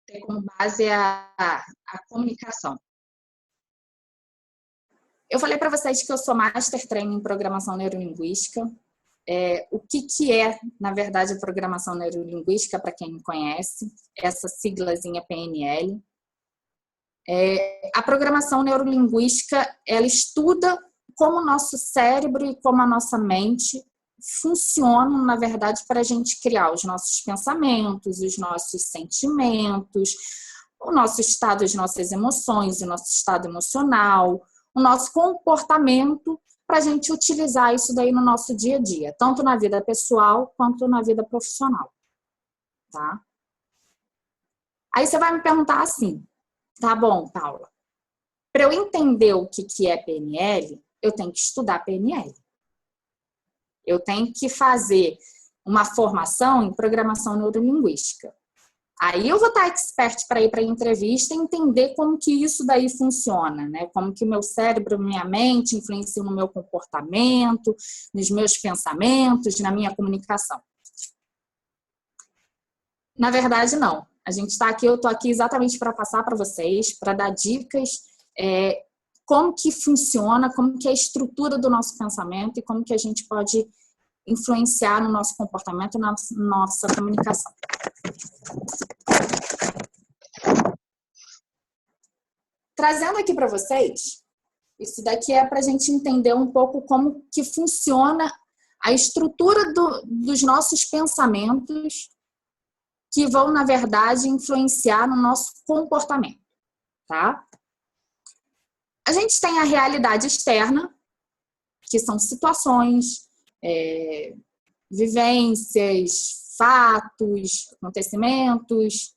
B: ter como base a comunicação. Eu falei para vocês que eu sou Master Trainer em Programação Neurolinguística. O que é, na verdade, a programação neurolinguística, para quem não conhece, essa siglazinha PNL. A programação neurolinguística, ela estuda como o nosso cérebro e como a nossa mente funcionam, na verdade, para a gente criar os nossos pensamentos, os nossos sentimentos, o nosso estado, as nossas emoções, o nosso estado emocional, o nosso comportamento, para a gente utilizar isso daí no nosso dia a dia, tanto na vida pessoal quanto na vida profissional, tá? Aí você vai me perguntar assim, tá bom, Paula, para eu entender o que é PNL, eu tenho que estudar PNL. Eu tenho que fazer uma formação em programação neurolinguística. Aí eu vou estar expert para ir para a entrevista e entender como que isso daí funciona, né? Como que o meu cérebro, minha mente influenciam no meu comportamento, nos meus pensamentos, na minha comunicação. Na verdade, não. A gente está aqui, eu estou aqui exatamente para passar para vocês, para dar dicas, como que funciona, como que é a estrutura do nosso pensamento e como que a gente pode influenciar no nosso comportamento, na nossa comunicação. Trazendo aqui para vocês, isso daqui é para a gente entender um pouco como que funciona a estrutura dos nossos pensamentos que vão, na verdade, influenciar no nosso comportamento, tá? A gente tem a realidade externa, que são situações, vivências, fatos, acontecimentos,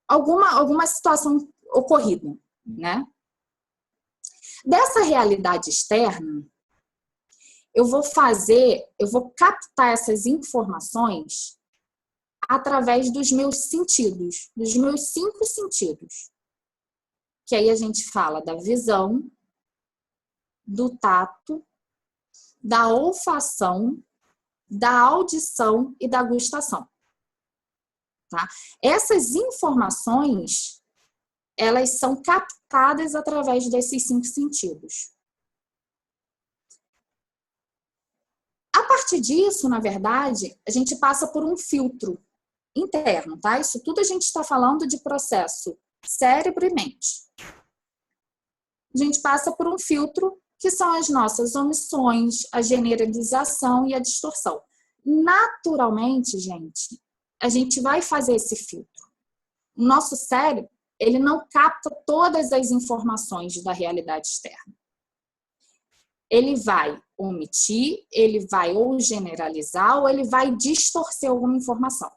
B: alguma situação ocorrida, né? Dessa realidade externa, eu vou captar essas informações através dos meus sentidos, dos meus 5 sentidos. Que aí a gente fala da visão, do tato, da olfação, da audição e da gustação. Tá? Essas informações, elas são captadas através desses 5 sentidos. A partir disso, na verdade, a gente passa por um filtro interno, tá? Isso tudo a gente está falando de processo cérebro e mente. A gente passa por um filtro que são as nossas omissões, a generalização e a distorção. Naturalmente, gente, a gente vai fazer esse filtro. O nosso cérebro, ele não capta todas as informações da realidade externa. Ele vai omitir, ele vai ou generalizar, ou ele vai distorcer alguma informação.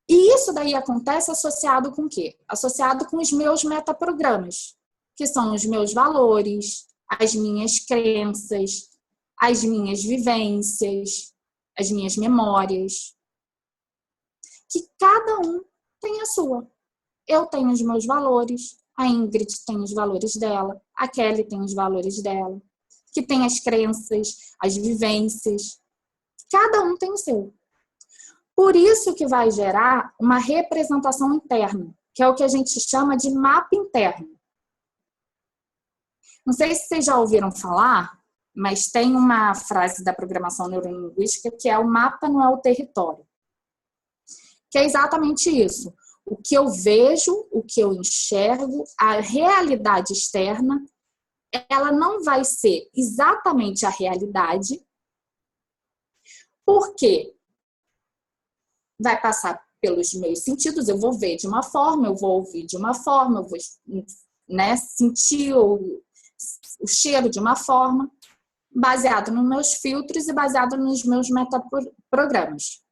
B: E isso daí acontece associado com o quê? Associado com os meus metaprogramas, que são os meus valores, as minhas crenças, as minhas vivências, as minhas memórias. Que cada um tem a sua. Eu tenho os meus valores, a Ingrid tem os valores dela, a Kelly tem os valores dela, que tem as crenças, as vivências. Cada um tem o seu. Por isso que vai gerar uma representação interna, que é o que a gente chama de mapa interno. Não sei se vocês já ouviram falar, mas tem uma frase da programação neurolinguística que é: o mapa não é o território. Que é exatamente isso. O que eu vejo, o que eu enxergo, a realidade externa, ela não vai ser exatamente a realidade, porque vai passar pelos meus sentidos, eu vou ver de uma forma, eu vou ouvir de uma forma, eu vou, né, sentir o cheiro de uma forma, baseado nos meus filtros e baseado nos meus metaprogramas,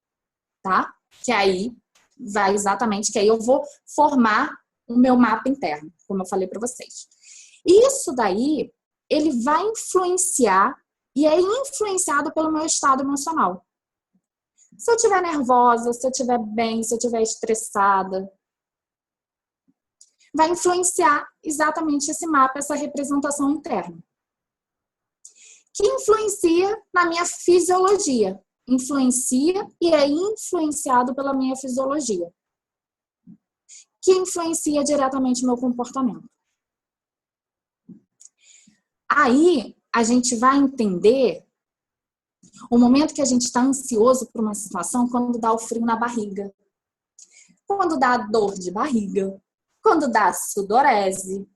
B: tá? Que aí vai exatamente, que aí eu vou formar o meu mapa interno, como eu falei para vocês. Isso daí, ele vai influenciar e é influenciado pelo meu estado emocional. Se eu estiver nervosa, se eu estiver bem, se eu estiver estressada, vai influenciar exatamente esse mapa, essa representação interna. Que influencia na minha fisiologia. Influencia e é influenciado pela minha fisiologia. Que influencia diretamente o meu comportamento. Aí a gente vai entender o momento que a gente está ansioso por uma situação, quando dá o frio na barriga, quando dá dor de barriga, quando dá sudorese.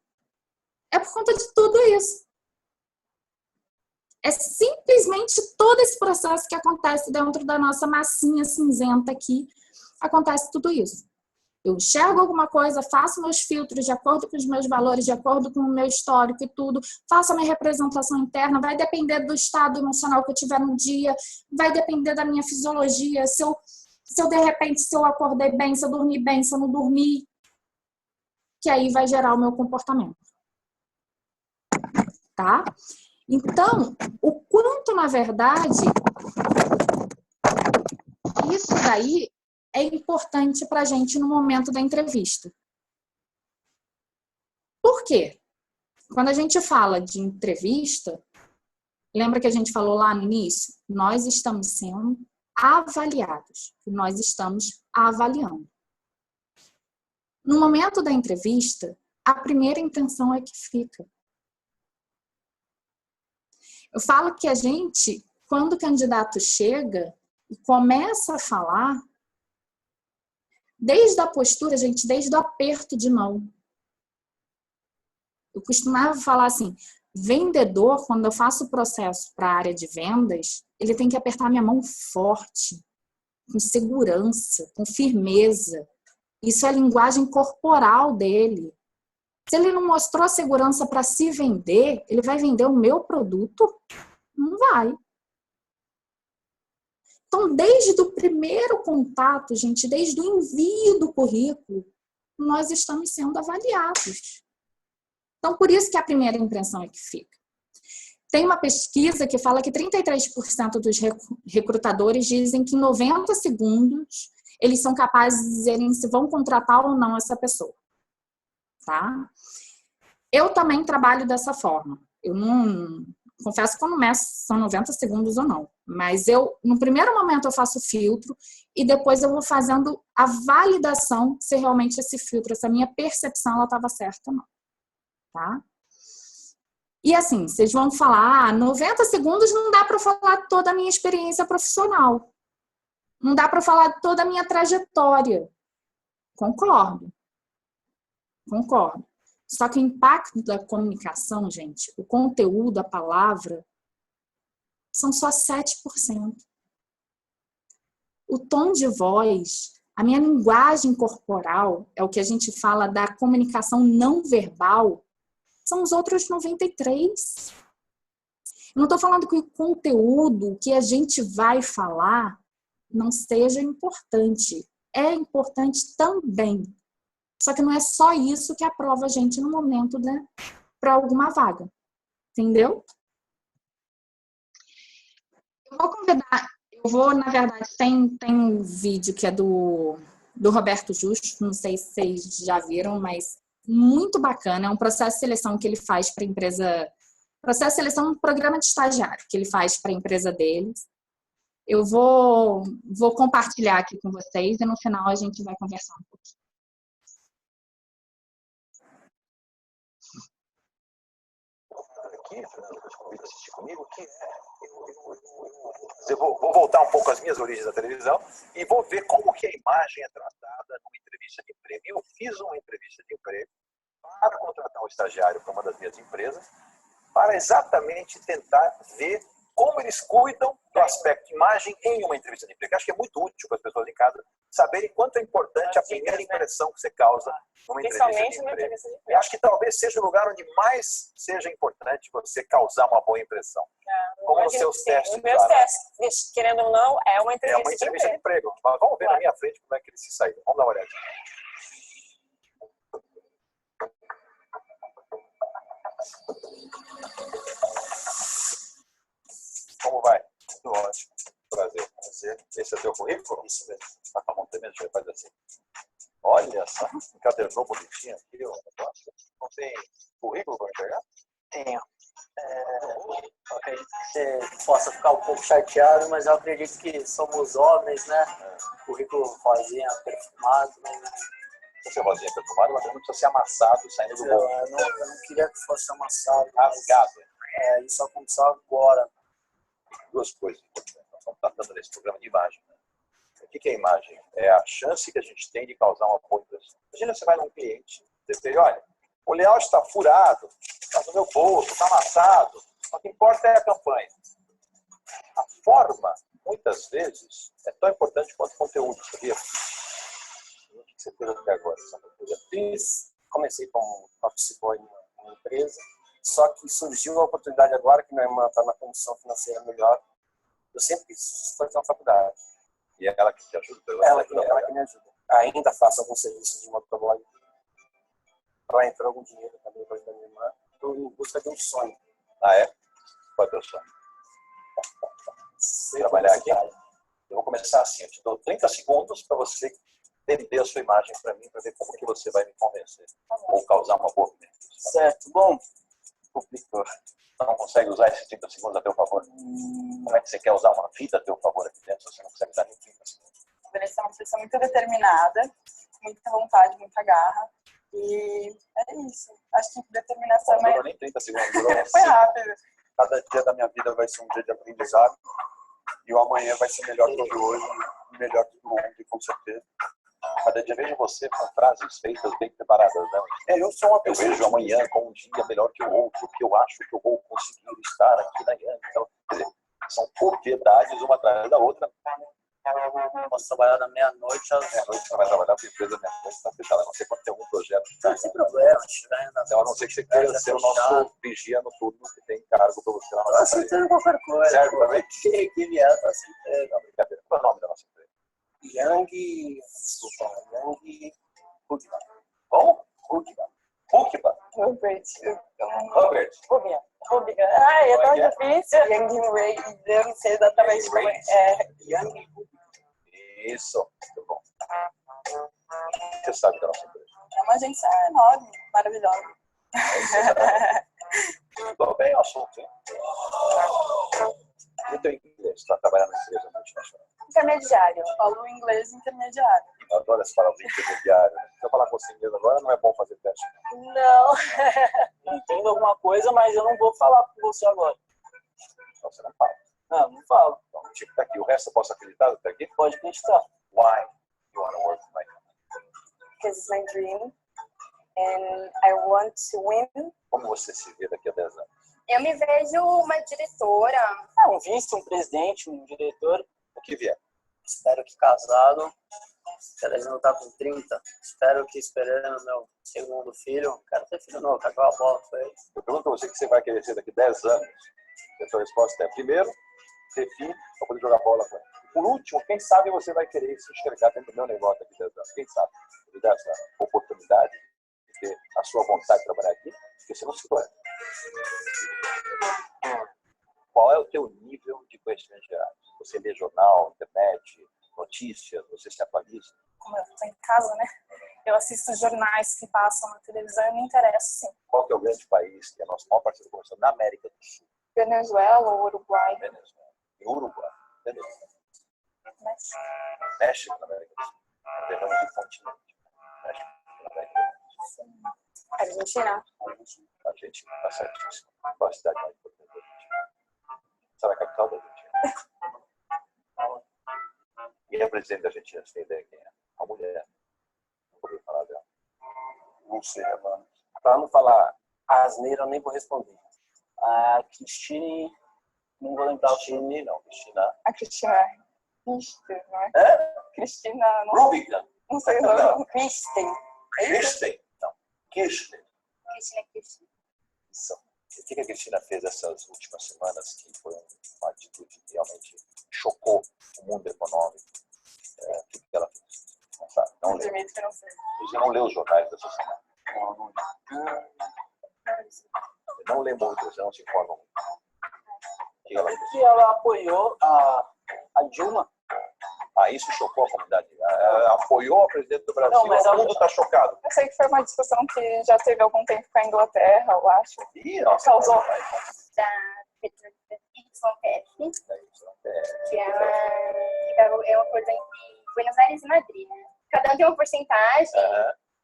B: É por conta de tudo isso. É simplesmente todo esse processo que acontece dentro da nossa massinha cinzenta aqui. Acontece tudo isso. Eu enxergo alguma coisa, faço meus filtros de acordo com os meus valores, de acordo com o meu histórico e tudo, faço a minha representação interna, vai depender do estado emocional que eu tiver no dia, vai depender da minha fisiologia, se eu de repente, se eu acordei bem, se eu dormi bem, se eu não dormi, que aí vai gerar o meu comportamento. Tá? Então, o quanto, na verdade, isso daí é importante para a gente no momento da entrevista. Por quê? Quando a gente fala de entrevista, lembra que a gente falou lá no início? Nós estamos sendo avaliados. Nós estamos avaliando. No momento da entrevista, a primeira intenção é que fica. Eu falo que a gente, quando o candidato chega e começa a falar, desde a postura, gente, desde o aperto de mão. Eu costumava falar assim, vendedor, quando eu faço o processo para a área de vendas, ele tem que apertar minha mão forte, com segurança, com firmeza. Isso é a linguagem corporal dele. Se ele não mostrou a segurança para se vender, ele vai vender o meu produto? Não vai. Então, desde o primeiro contato, gente, desde o envio do currículo, nós estamos sendo avaliados. Então, por isso que a primeira impressão é que fica. Tem uma pesquisa que fala que 33% dos recrutadores dizem que em 90 segundos eles são capazes de dizerem se vão contratar ou não essa pessoa. Tá? Eu também trabalho dessa forma. Eu não... Confesso que eu não meço se são 90 segundos ou não. Mas eu, no primeiro momento, eu faço o filtro e depois eu vou fazendo a validação se realmente esse filtro, essa minha percepção, ela estava certa ou não. Tá? E assim, vocês vão falar, 90 segundos não dá para falar toda a minha experiência profissional. Não dá para falar toda a minha trajetória. Concordo. Concordo. Só que o impacto da comunicação, gente, o conteúdo, a palavra, são só 7%. O tom de voz, a minha linguagem corporal, é o que a gente fala da comunicação não verbal, são os outros 93%. Eu não estou falando que o conteúdo que a gente vai falar não seja importante. É importante também. Só que não é só isso que aprova a gente no momento, né, para alguma vaga. Entendeu? Eu vou convidar, na verdade, tem um vídeo que é do Roberto Justo, não sei se vocês já viram, mas muito bacana. É um processo de seleção que ele faz para a empresa, processo de seleção, um programa de estagiário que ele faz para a empresa deles. Eu vou compartilhar aqui com vocês e no final a gente vai conversar um pouquinho.
D: Aqui, Fernando, que eu te convido a assistir comigo, que eu vou voltar um pouco às minhas origens da televisão e vou ver como que a imagem é tratada numa entrevista de emprego. Eu fiz uma entrevista de emprego para contratar um estagiário para uma das minhas empresas, para exatamente tentar ver como eles cuidam do aspecto imagem em uma entrevista de emprego. Acho que é muito útil para as pessoas em casa saberem quanto é importante a primeira impressão que você causa numa entrevista de emprego. Eu acho que talvez seja o lugar onde mais seja importante você causar uma boa impressão. Como nos seus testes.
E: Nos meus testes, querendo ou não, é uma entrevista
D: de emprego. Mas vamos ver na minha frente como é que eles se saíram. Vamos dar uma olhada. Como vai? Tudo ótimo. Prazer. Esse é o teu currículo? Isso mesmo. Tá com a mão tremendo, deixa eu fazer assim. Olha só, encadernou bonitinho aqui o negócio. Não tem currículo para entregar?
F: Tenho. Eu acredito que você possa ficar um pouco chateado, mas eu acredito que somos homens, né? Currículo rosinha, perfumado.
D: Se você rosinha perfumado, mas não precisa ser amassado saindo do bolo.
F: Eu não queria que fosse amassado.
D: Rasgado.
F: Isso aconteceu agora.
D: Duas coisas. Nós estamos tratando nesse programa de imagem. Né? O que é imagem? É a chance que a gente tem de causar uma boa impressão. Imagina você vai num cliente, você diz, olha, o layout está furado, está no meu bolso, está amassado. O que importa é a campanha. A forma, muitas vezes, é tão importante quanto o conteúdo, sabia? O que você fez até agora?
F: Comecei como office boy numa empresa, só que surgiu a oportunidade agora que minha irmã está na condição financeira melhor. Eu sempre quis fazer uma faculdade.
D: E é ela que te ajuda?
F: Ela que me ajuda. Ainda faço alguns serviços de motoboy para entrar algum dinheiro também para ajudar minha irmã. Estou em busca de um sonho.
D: Ah, é? Qual é o teu sonho? Trabalhar aqui. Eu vou começar assim, eu te dou 30 segundos para você vender a sua imagem para mim, para ver como que você vai me convencer. Ou causar uma boa opinião.
F: Certo, bom. Complicou.
D: Não consegue usar esses 30 segundos a teu favor? Como é que você quer usar uma vida a teu favor aqui dentro se você não consegue usar nem 30 segundos?
G: Você é uma pessoa muito determinada, muita vontade, muita garra. E é isso. Acho que determinação
D: Não durou nem 30 segundos. Durou
G: foi rápido.
H: Cada dia da minha vida vai ser um dia de aprendizado. E o amanhã vai ser melhor do que hoje, melhor do que ontem, com certeza.
D: Cada dia vejo você com frases feitas bem preparadas, né?
H: Eu sou uma
D: Eu
H: pessoa.
D: vejo amanhã como um dia melhor que o outro, que eu acho que eu vou conseguir estar aqui na Yang. Então, quer dizer, são propriedades uma atrás da outra.
F: Posso trabalhar da meia-noite às...
D: Meia-noite você vai trabalhar com a empresa, meia-noite está fechada. A não ser quando tem algum projeto.
F: Não tem problema, estiver na...
D: Então, a não ser que você queira ser o nosso vigia noturno que tem cargo para você lá na
F: Tô
D: nossa empresa.
F: aceitando qualquer coisa.
D: Serve também?
F: Que vier, tô aceitando.
D: Não, brincadeira. Qual é o nome da nossa empresa?
F: Yang Rugba.
D: Bom? Rugba. Rugba.
G: Robert.
D: Robert.
G: Rubia. Ai, é
D: Como é que é?
G: tão difícil. Yang Ray. Eu não sei exatamente como é.
F: Yang
D: Isso. Muito bom. O que você sabe da nossa empresa?
G: É uma agência enorme, maravilhosa.
D: Tudo bem o assunto, hein? E o teu inglês para trabalhar na empresa multinacional?
G: Intermediário. Eu falo inglês intermediário.
D: Eu adoro essa palavra intermediário. Se eu falar com você mesmo agora, não é bom fazer teste.
F: Não. Entendo alguma coisa, mas eu não vou falar com você agora.
D: Então você não fala.
F: Não falo.
D: Então, o tipo tá aqui. O resto eu posso acreditar até aqui?
F: Pode acreditar.
D: Why you want to work for my company?
G: Because it's my dream. And I want to win.
D: Como você se vê daqui a 10 anos?
I: Eu me vejo uma diretora.
F: Um vice, um presidente, um diretor.
D: O que vier?
F: Espero que casado. Quero não estar com 30. Espero que esperando meu segundo filho. Quero ter filho novo, quero jogar bola com ele.
D: Eu pergunto para você o que você vai querer ser daqui a 10 anos. E a sua resposta é, primeiro, ter filho para poder jogar bola com ele. E por último, quem sabe você vai querer se enxergar dentro do meu negócio daqui a 10 anos. Quem sabe? Me dá essa oportunidade de ter a sua vontade de trabalhar aqui, porque você não se conhece. Qual é o teu nível de conhecimento geral? Você lê jornal, internet, notícias, você se atualiza?
G: Como eu estou em casa, né? Eu assisto jornais que passam na televisão e me interesso, sim.
D: Qual que é o grande país que é nosso maior parceiro comercial na América do Sul?
G: Venezuela ou Uruguai?
D: Venezuela. E Uruguai. Venezuela.
G: México.
D: México na América do Sul. Terramos do continente. México na América do Sul.
G: Argentina.
D: Argentina, está certíssimo. Qual a cidade mais importante da Argentina? Será a capital da Argentina? E a presidente da Argentina, você tem ideia quem é? A mulher. Não ouviu falar dela.
H: Não sei, mano.
F: Para não falar asneira, eu nem vou responder. A Cristine, não vou lembrar o
D: Cristina, não. Cristina.
G: A Cristina Kirsten, não é? Cristina, não sei o nome. Kristen.
D: Kirsten. Não. Kirsten.
I: Cristina.
D: Isso. O que a Cristina fez essas últimas semanas que foi uma atitude que realmente chocou o mundo econômico? O que ela fez? Não sabe, não leu.
G: Admito que não sei.
D: Você não lê os jornais dessa semana? Não. Você não lê muito, você não se informa muito. O que ela fez?
F: que ela apoiou a Dilma.
D: Isso chocou a comunidade. Ela apoiou a presidente do Brasil.
G: Não, mas
D: o mundo está chocado.
G: Eu sei que foi uma discussão que já teve algum tempo com a Inglaterra, eu acho.
D: Ih, nossa,
G: Causou.
I: Da YPF, que é uma coisa entre Buenos Aires e Madrid, né? Cada um tem uma porcentagem,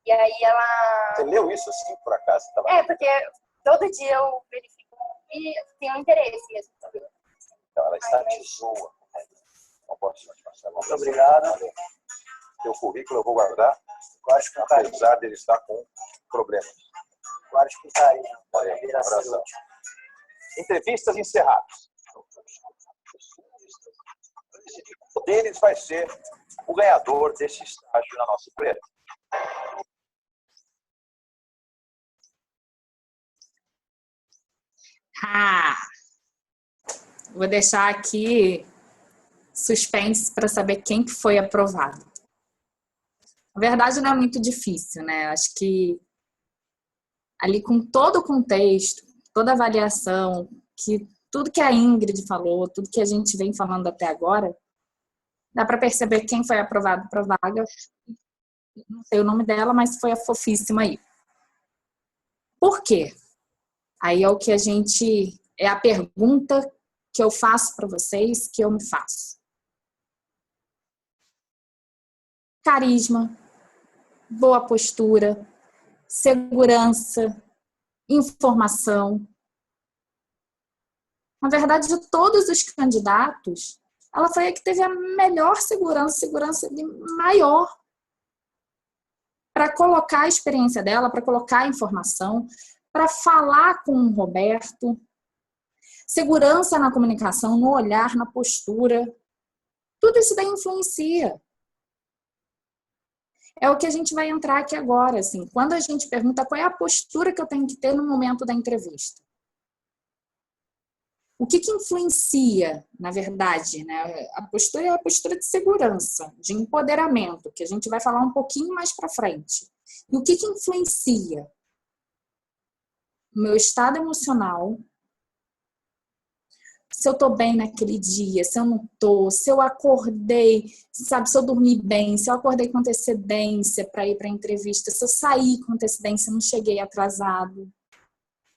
I: e aí ela...
D: Você leu isso assim, por acaso?
I: Porque todo dia eu verifico e tenho um interesse mesmo.
D: Então, ela estatizou. Não posso te passar.
F: Muito obrigado.
D: Teu currículo eu vou guardar,
F: Eu acho que tá aí.
D: apesar dele estar com problemas.
F: Eu acho que tá aí.
D: Olha aí, um abração. Entrevistas encerradas. Um deles vai ser o ganhador desse estágio na nossa empresa.
B: Vou deixar aqui suspense para saber quem que foi aprovado. Na verdade, não é muito difícil, né? Acho que ali com todo o contexto, toda a avaliação, que tudo que a Ingrid falou, tudo que a gente vem falando até agora, dá para perceber quem foi aprovado para a vaga. Não sei o nome dela, mas foi a fofíssima aí. Por quê? Aí é o que é a pergunta que eu faço para vocês, que eu me faço. Carisma, boa postura, segurança, informação. Na verdade, de todos os candidatos, ela foi a que teve a melhor segurança maior para colocar a experiência dela, para colocar a informação, para falar com o Roberto. Segurança na comunicação, no olhar, na postura. Tudo isso daí influencia. É o que a gente vai entrar aqui agora, assim. Quando a gente pergunta qual é a postura que eu tenho que ter no momento da entrevista. O que influencia, na verdade, né? A postura é a postura de segurança, de empoderamento, que a gente vai falar um pouquinho mais para frente. E o que influencia? O meu estado emocional, se eu tô bem naquele dia, se eu não tô, se eu acordei, sabe, se eu dormi bem, se eu acordei com antecedência para ir para a entrevista, se eu saí com antecedência, não cheguei atrasado.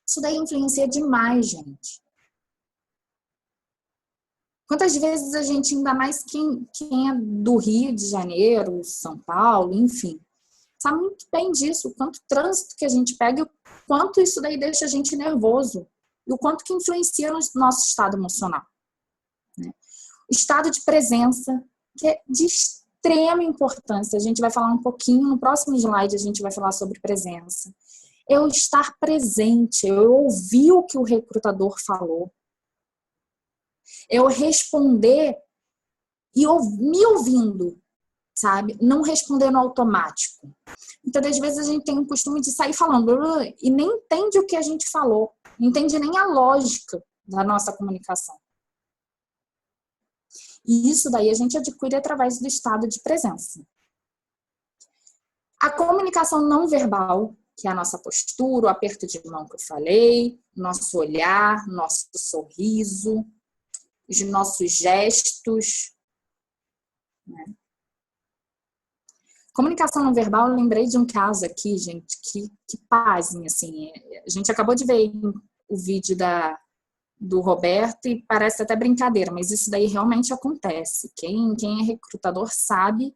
B: Isso daí influencia demais, gente. Quantas vezes a gente, ainda mais quem é do Rio de Janeiro, São Paulo, enfim, sabe muito bem disso, o quanto trânsito que a gente pega e o quanto isso daí deixa a gente nervoso. E o quanto que influencia no nosso estado emocional. Né? O estado de presença, que é de extrema importância. A gente vai falar um pouquinho, no próximo slide a gente vai falar sobre presença. Eu estar presente, eu ouvir o que o recrutador falou. Eu responder e me ouvindo, sabe? Não responder no automático. Então, às vezes, a gente tem o costume de sair falando e nem entende o que a gente falou. Não entende nem a lógica da nossa comunicação. E isso daí a gente adquire através do estado de presença. A comunicação não verbal, que é a nossa postura, o aperto de mão que eu falei, nosso olhar, nosso sorriso, os nossos gestos. Né? Comunicação não verbal, eu lembrei de um caso aqui, gente, que pasmem, assim. A gente acabou de ver o vídeo do Roberto e parece até brincadeira, mas isso daí realmente acontece. Quem é recrutador sabe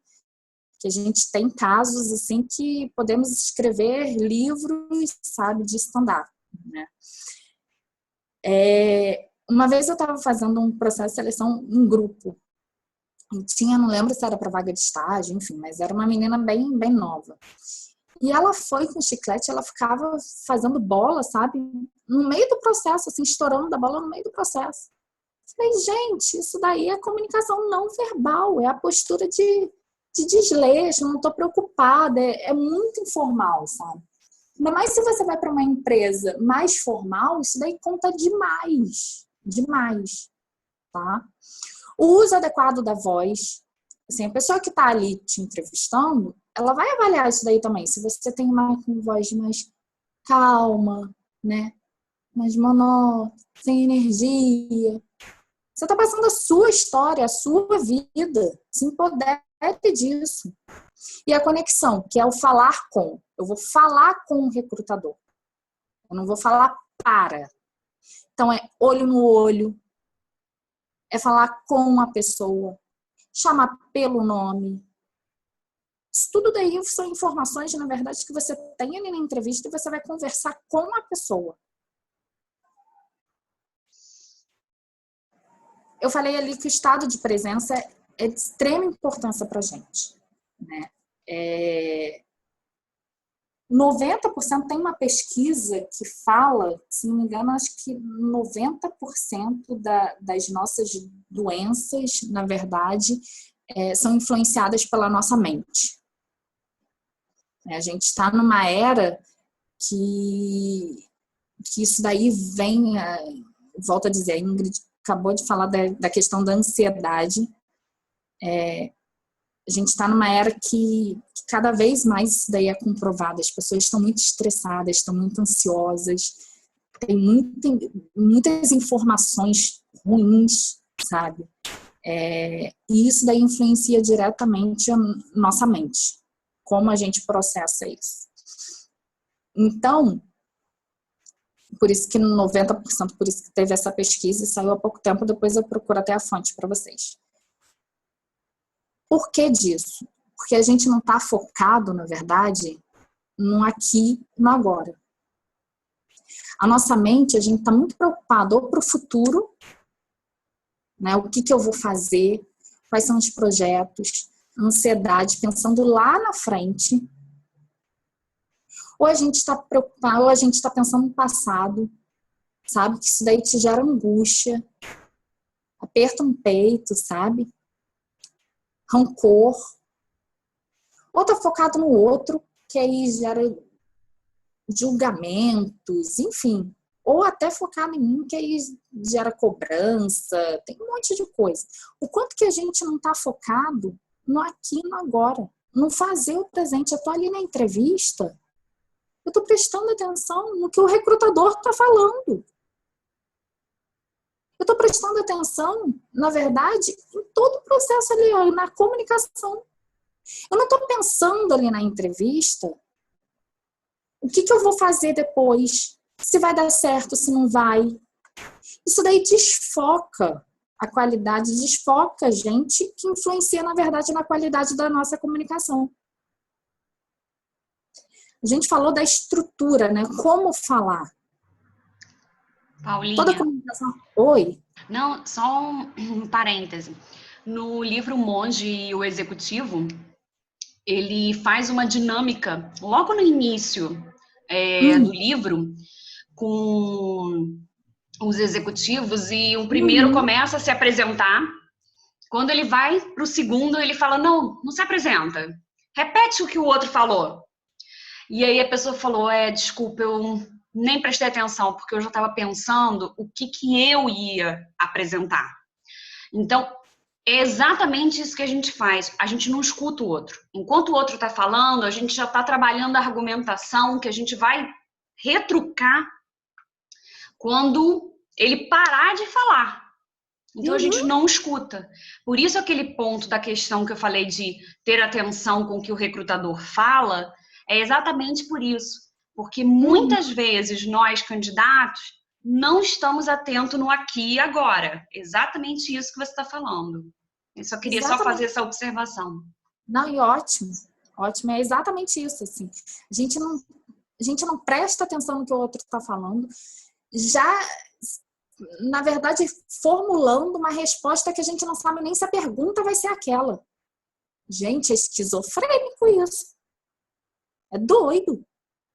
B: que a gente tem casos assim que podemos escrever livros, sabe, de stand-up, né? Uma vez eu estava fazendo um processo de seleção em grupo. E não lembro se era para vaga de estágio, enfim, mas era uma menina bem nova. E ela foi com chiclete, ela ficava fazendo bola, sabe? No meio do processo, assim, estourando a bola no meio do processo. Falei, gente, isso daí é comunicação não verbal, é a postura de desleixo, não estou preocupada, é muito informal, sabe? Ainda mais se você vai para uma empresa mais formal, isso daí conta demais, tá? O uso adequado da voz, assim, a pessoa que está ali te entrevistando, ela vai avaliar isso daí também. Se você tem uma voz mais calma, né? Mais monótona, sem energia. Você está passando a sua história, a sua vida. Se empodere disso. E a conexão, que é o falar com. Eu vou falar com o recrutador. Eu não vou falar para. Então, é olho no olho. É falar com a pessoa. Chamar pelo nome. Isso tudo daí são informações, na verdade, que você tem ali na entrevista e você vai conversar com a pessoa. eu falei ali que o estado de presença é de extrema importância para a gente, né? 90% tem uma pesquisa que fala, se não me engano, acho que 90% das nossas doenças, na verdade, são influenciadas pela nossa mente. A gente está numa era que isso daí vem, volto a dizer, a Ingrid acabou de falar da questão da ansiedade. A gente está numa era que cada vez mais isso daí é comprovado. As pessoas estão muito estressadas, estão muito ansiosas, tem muitas informações ruins, sabe? E isso daí influencia diretamente a nossa mente, como a gente processa isso. Então, por isso que 90%, por isso que teve essa pesquisa e saiu há pouco tempo, depois eu procuro até a fonte para vocês. Por que disso? Porque a gente não está focado, na verdade, no aqui, no agora. A nossa mente, a gente está muito preocupado ou para o futuro, né? O que eu vou fazer, quais são os projetos, ansiedade, pensando lá na frente. Ou a gente está preocupado, ou a gente está pensando no passado, sabe? Que isso daí te gera angústia, aperta um peito, sabe? Rancor. Ou tá focado no outro, que aí gera julgamentos, enfim. Ou até focado em mim, que aí gera cobrança, tem um monte de coisa. O quanto que a gente não tá focado no aqui e no agora, no fazer o presente. Eu tô ali na entrevista, eu tô prestando atenção no que o recrutador tá falando. Eu tô prestando atenção, na verdade, em todo o processo ali, na comunicação. Eu não tô pensando ali na entrevista o que eu vou fazer depois, se vai dar certo, se não vai. Isso daí desfoca a qualidade, desfoca a gente, que influencia, na verdade, na qualidade da nossa comunicação. A gente falou da estrutura, né? Como falar.
A: Paulinha.
B: Toda comunicação. Oi?
A: Não, só um parêntese. No livro Monge e o Executivo, ele faz uma dinâmica logo no início do livro com os executivos, e o primeiro começa a se apresentar. Quando ele vai para o segundo, ele fala, não se apresenta. Repete o que o outro falou. E aí a pessoa falou, desculpa, eu nem prestei atenção, porque eu já estava pensando o que eu ia apresentar. Então, é exatamente isso que a gente faz. A gente não escuta o outro. Enquanto o outro está falando, a gente já está trabalhando a argumentação que a gente vai retrucar quando ele parar de falar. Então, a gente não escuta. Por isso, aquele ponto da questão que eu falei de ter atenção com o que o recrutador fala, é exatamente por isso. Porque muitas vezes nós, candidatos, não estamos atentos no aqui e agora. Não isso que você está falando. Eu só queria só fazer essa observação.
B: Não, e ótimo. Ótimo, é exatamente isso. Assim. A gente não presta atenção no que o outro está falando. Já, na verdade, formulando uma resposta que a gente não sabe nem se a pergunta vai ser aquela. Gente, é esquizofrênico isso. É doido.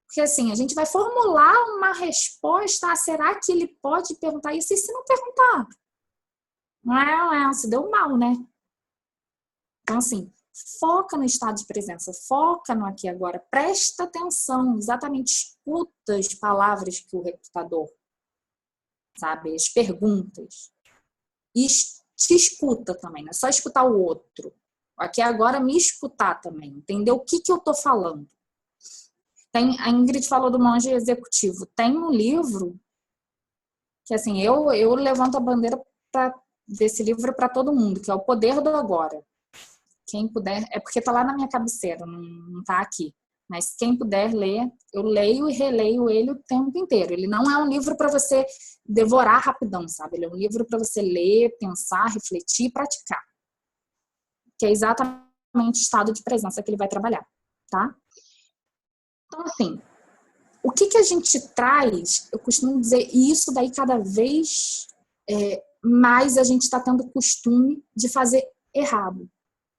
B: Porque assim, a gente vai formular uma resposta, será que ele pode perguntar isso? E se não perguntar? Não, se deu mal, né? Então assim, foca no estado de presença, foca no aqui e agora, presta atenção, exatamente escuta as palavras que o recrutador, sabe, as perguntas. E te escuta também, não é só escutar o outro. Aqui e agora me escutar também, entender o que eu tô falando. A Ingrid falou do Monge Executivo. Tem um livro que, assim, eu levanto a bandeira desse livro para todo mundo, que é O Poder do Agora. Quem puder, é porque tá lá na minha cabeceira, não tá aqui. Mas quem puder ler, eu leio e releio ele o tempo inteiro. Ele não é um livro para você devorar rapidão, sabe? Ele é um livro para você ler, pensar, refletir e praticar. Que é exatamente o estado de presença que ele vai trabalhar, tá? Então, assim, o que a gente traz, eu costumo dizer, e isso daí cada vez mais a gente está tendo o costume de fazer errado,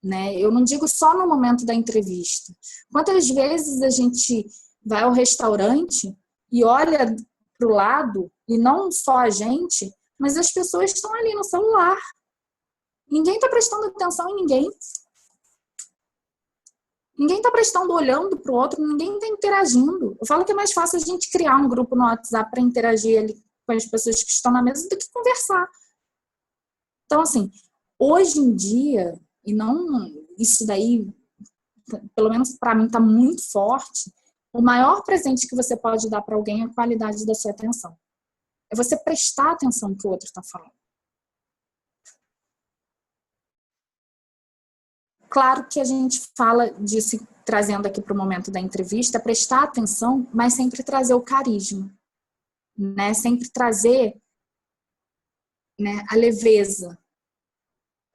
B: né? Eu não digo só no momento da entrevista. Quantas vezes a gente vai ao restaurante e olha para o lado, e não só a gente, mas as pessoas estão ali no celular. Ninguém está prestando atenção em ninguém. Ninguém está prestando, olhando para o outro, ninguém está interagindo. Eu falo que é mais fácil a gente criar um grupo no WhatsApp para interagir ali com as pessoas que estão na mesa do que conversar. Então, assim, hoje em dia, e não isso daí, pelo menos para mim, está muito forte, o maior presente que você pode dar para alguém é a qualidade da sua atenção. É você prestar atenção no que o outro está falando. Claro que a gente fala disso, trazendo aqui para o momento da entrevista, prestar atenção, mas sempre trazer o carisma, né? Sempre trazer, né, a leveza,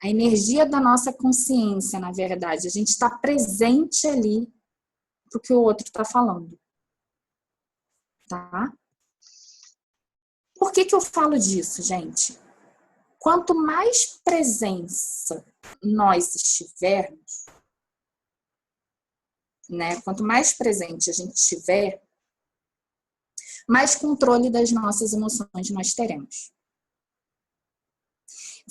B: a energia da nossa consciência, na verdade. A gente está presente ali para o que o outro está falando. Tá? Por que eu falo disso, gente? Quanto mais presença nós estivermos, né? Quanto mais presente a gente estiver, mais controle das nossas emoções nós teremos.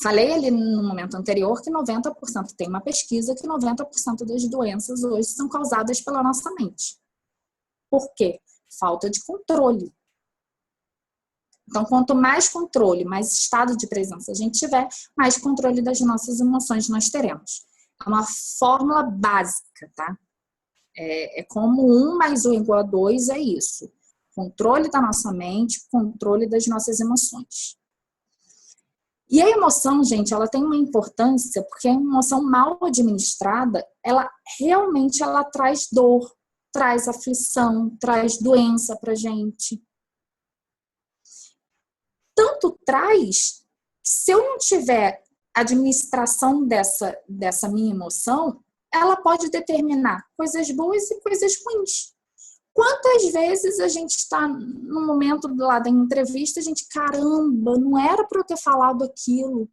B: Falei ali no momento anterior que 90%, tem uma pesquisa que 90% das doenças hoje são causadas pela nossa mente. Por quê? Falta de controle. Então, quanto mais controle, mais estado de presença a gente tiver, mais controle das nossas emoções nós teremos. É uma fórmula básica, tá? É como 1 mais 1 igual a 2, é isso. Controle da nossa mente, controle das nossas emoções. E a emoção, gente, ela tem uma importância, porque a emoção mal administrada, ela realmente traz dor, traz aflição, traz doença pra gente. Tanto traz, se eu não tiver administração dessa minha emoção, ela pode determinar coisas boas e coisas ruins. Quantas vezes a gente está no momento lá da entrevista, a gente, caramba, não era para eu ter falado aquilo.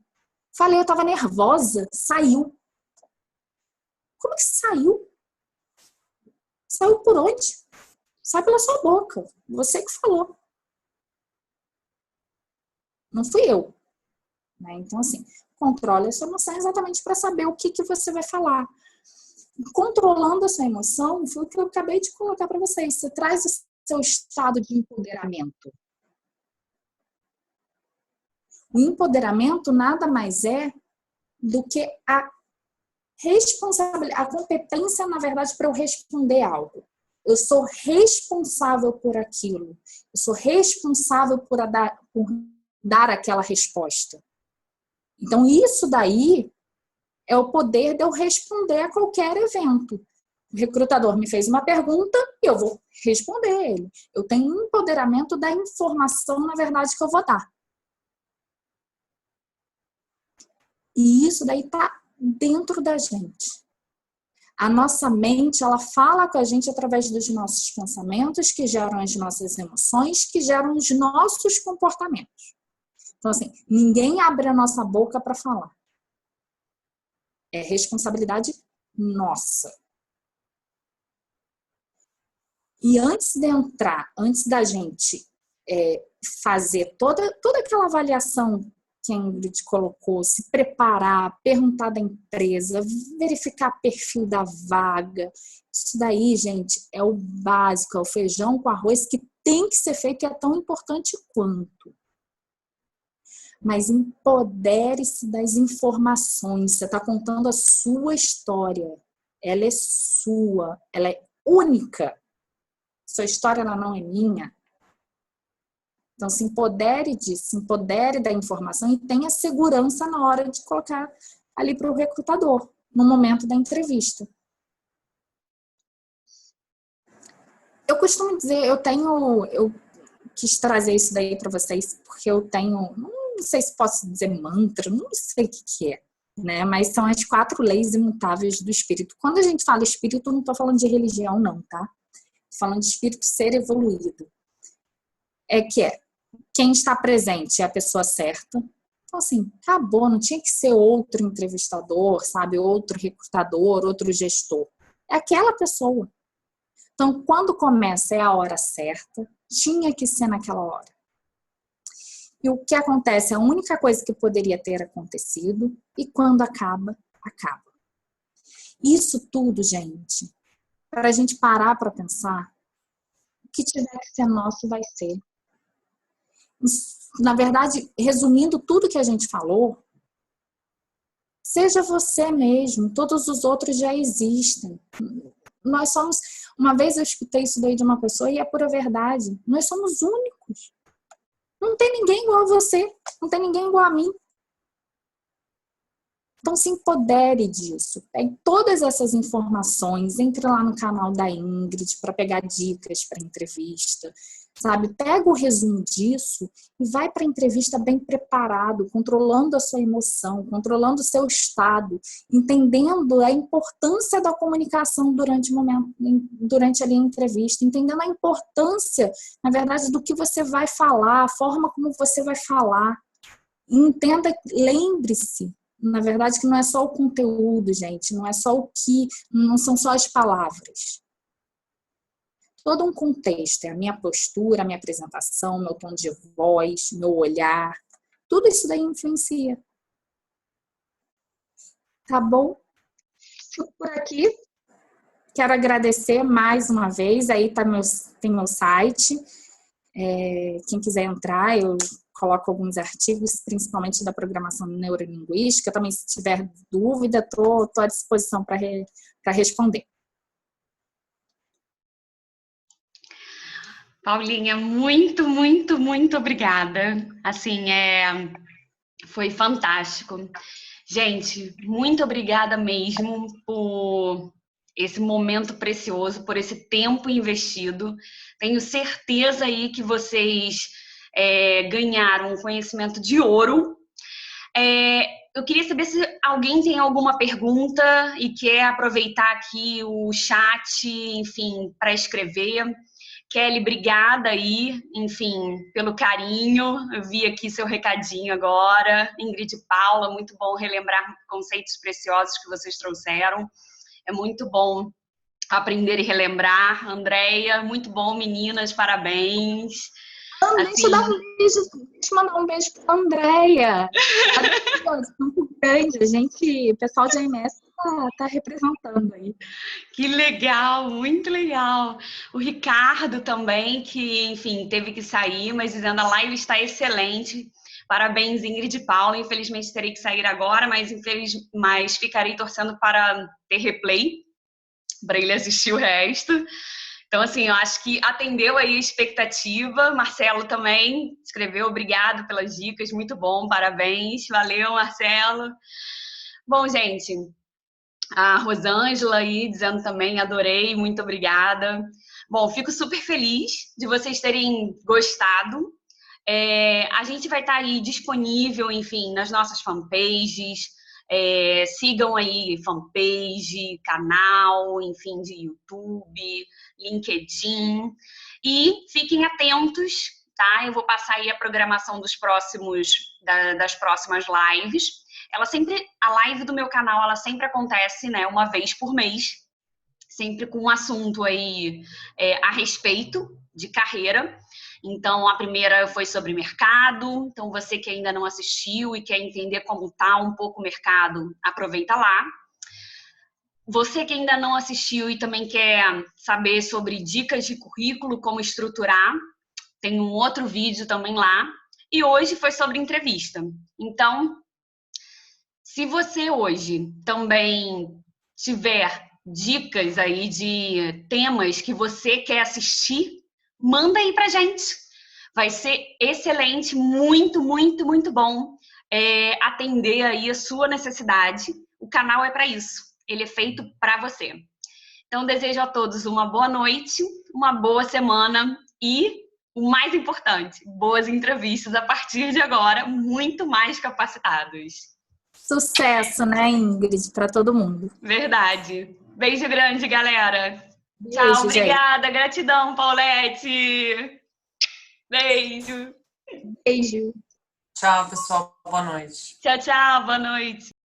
B: Falei, eu estava nervosa, saiu. Como que saiu? Saiu por onde? Sai pela sua boca. Você que falou. Não fui eu. Né? Então, assim, controle a sua emoção exatamente para saber o que você vai falar. Controlando a sua emoção, foi o que eu acabei de colocar para vocês. Você traz o seu estado de empoderamento. O empoderamento nada mais é do que a responsabilidade, a competência, na verdade, para eu responder algo. Eu sou responsável por aquilo. Eu sou responsável por dar aquela resposta. Então, isso daí é o poder de eu responder a qualquer evento. O recrutador me fez uma pergunta e eu vou responder ele. Eu tenho um empoderamento da informação, na verdade, que eu vou dar. E isso daí está dentro da gente. A nossa mente, ela fala com a gente através dos nossos pensamentos, que geram as nossas emoções, que geram os nossos comportamentos. Então, assim, ninguém abre a nossa boca para falar. É responsabilidade nossa. E antes de entrar, antes da gente fazer toda aquela avaliação que a Ingrid colocou, se preparar, perguntar da empresa, verificar perfil da vaga, isso daí, gente, é o básico, é o feijão com arroz que tem que ser feito e é tão importante quanto. Mas empodere-se das informações. Você está contando a sua história. Ela é sua. Ela é única. Sua história ela não é minha. Então, se empodere disso. Se empodere da informação e tenha segurança na hora de colocar ali para o recrutador, no momento da entrevista. Eu costumo dizer, eu quis trazer isso daí para vocês, porque eu tenho... Não sei se posso dizer mantra, não sei o que é, né? Mas são as 4 leis imutáveis do espírito. Quando a gente fala espírito, eu não estou falando de religião, não, tá? Estou falando de espírito ser evoluído. Quem está presente é a pessoa certa, Então, assim, acabou, não tinha que ser outro entrevistador, sabe? Outro recrutador, outro gestor. É aquela pessoa. Então, quando começa é a hora certa, tinha que ser naquela hora. E o que acontece? A única coisa que poderia ter acontecido, e quando acaba, acaba. Isso tudo, gente, para a gente parar para pensar, o que tiver que ser nosso vai ser. Na verdade, resumindo tudo que a gente falou, seja você mesmo, todos os outros já existem. Nós somos, uma vez eu escutei isso daí de uma pessoa e é pura verdade, nós somos únicos. Não tem ninguém igual a você, não tem ninguém igual a mim. Então se empodere disso. Pegue todas essas informações, entre lá no canal da Ingrid para pegar dicas para entrevista, sabe? Pega o resumo disso e vai para a entrevista bem preparado, controlando a sua emoção, controlando o seu estado, entendendo a importância da comunicação durante ali a entrevista, entendendo a importância, na verdade, do que você vai falar, a forma como você vai falar. Entenda, lembre-se, na verdade, que não é só o conteúdo, gente, não é só o que, não são só as palavras. Todo um contexto, é a minha postura, a minha apresentação, meu tom de voz, meu olhar, tudo isso daí influencia. Tá bom? Fico por aqui. Quero agradecer mais uma vez, aí tem meu site. Quem quiser entrar, eu coloco alguns artigos, principalmente da programação neurolinguística. Também, se tiver dúvida, estou à disposição para responder.
A: Paulinha, muito, muito, muito obrigada. Assim, foi fantástico. Gente, muito obrigada mesmo por esse momento precioso, por esse tempo investido. Tenho certeza aí que vocês ganharam um conhecimento de ouro. Eu queria saber se alguém tem alguma pergunta e quer aproveitar aqui o chat, enfim, para escrever. Kelly, obrigada aí, enfim, pelo carinho. Eu vi aqui seu recadinho agora. Ingrid e Paula, muito bom relembrar conceitos preciosos que vocês trouxeram. É muito bom aprender e relembrar. Andréia, muito bom, meninas, parabéns.
B: Deixa eu mandar um beijo para a Andréia. Muito grande, o pessoal de AMS tá representando aí.
A: Que legal, muito legal. O Ricardo também, que, enfim, teve que sair, mas dizendo a live está excelente. Parabéns, Ingrid e Paula. Infelizmente terei que sair agora, mas ficarei torcendo para ter replay, para ele assistir o resto. Então, assim, eu acho que atendeu aí a expectativa. Marcelo também escreveu, obrigado pelas dicas, muito bom, parabéns. Valeu, Marcelo. Bom, gente, a Rosângela aí dizendo também, adorei, muito obrigada. Bom, fico super feliz de vocês terem gostado. A gente vai estar aí disponível, enfim, nas nossas fanpages. Sigam aí fanpage, canal, enfim, de YouTube, LinkedIn. E fiquem atentos, tá? Eu vou passar aí a programação das próximas lives. A live do meu canal, ela sempre acontece, né, uma vez por mês, sempre com um assunto aí a respeito de carreira. Então, a primeira foi sobre mercado. Então, você que ainda não assistiu e quer entender como está um pouco o mercado, aproveita lá. Você que ainda não assistiu e também quer saber sobre dicas de currículo, como estruturar, tem um outro vídeo também lá. E hoje foi sobre entrevista. Então, se você hoje também tiver dicas aí de temas que você quer assistir, manda aí pra gente. Vai ser excelente, muito, muito, muito bom atender aí a sua necessidade. O canal é para isso. Ele é feito para você. Então, desejo a todos uma boa noite, uma boa semana e, o mais importante, boas entrevistas a partir de agora, muito mais capacitados.
B: Sucesso, né, Ingrid, para todo mundo.
A: Verdade. Beijo grande, galera.
B: Beijo,
A: tchau, obrigada.
B: gente.
A: Gratidão, Paulette. Beijo.
B: Beijo.
C: Tchau, pessoal. Boa noite.
A: Tchau, tchau. Boa noite.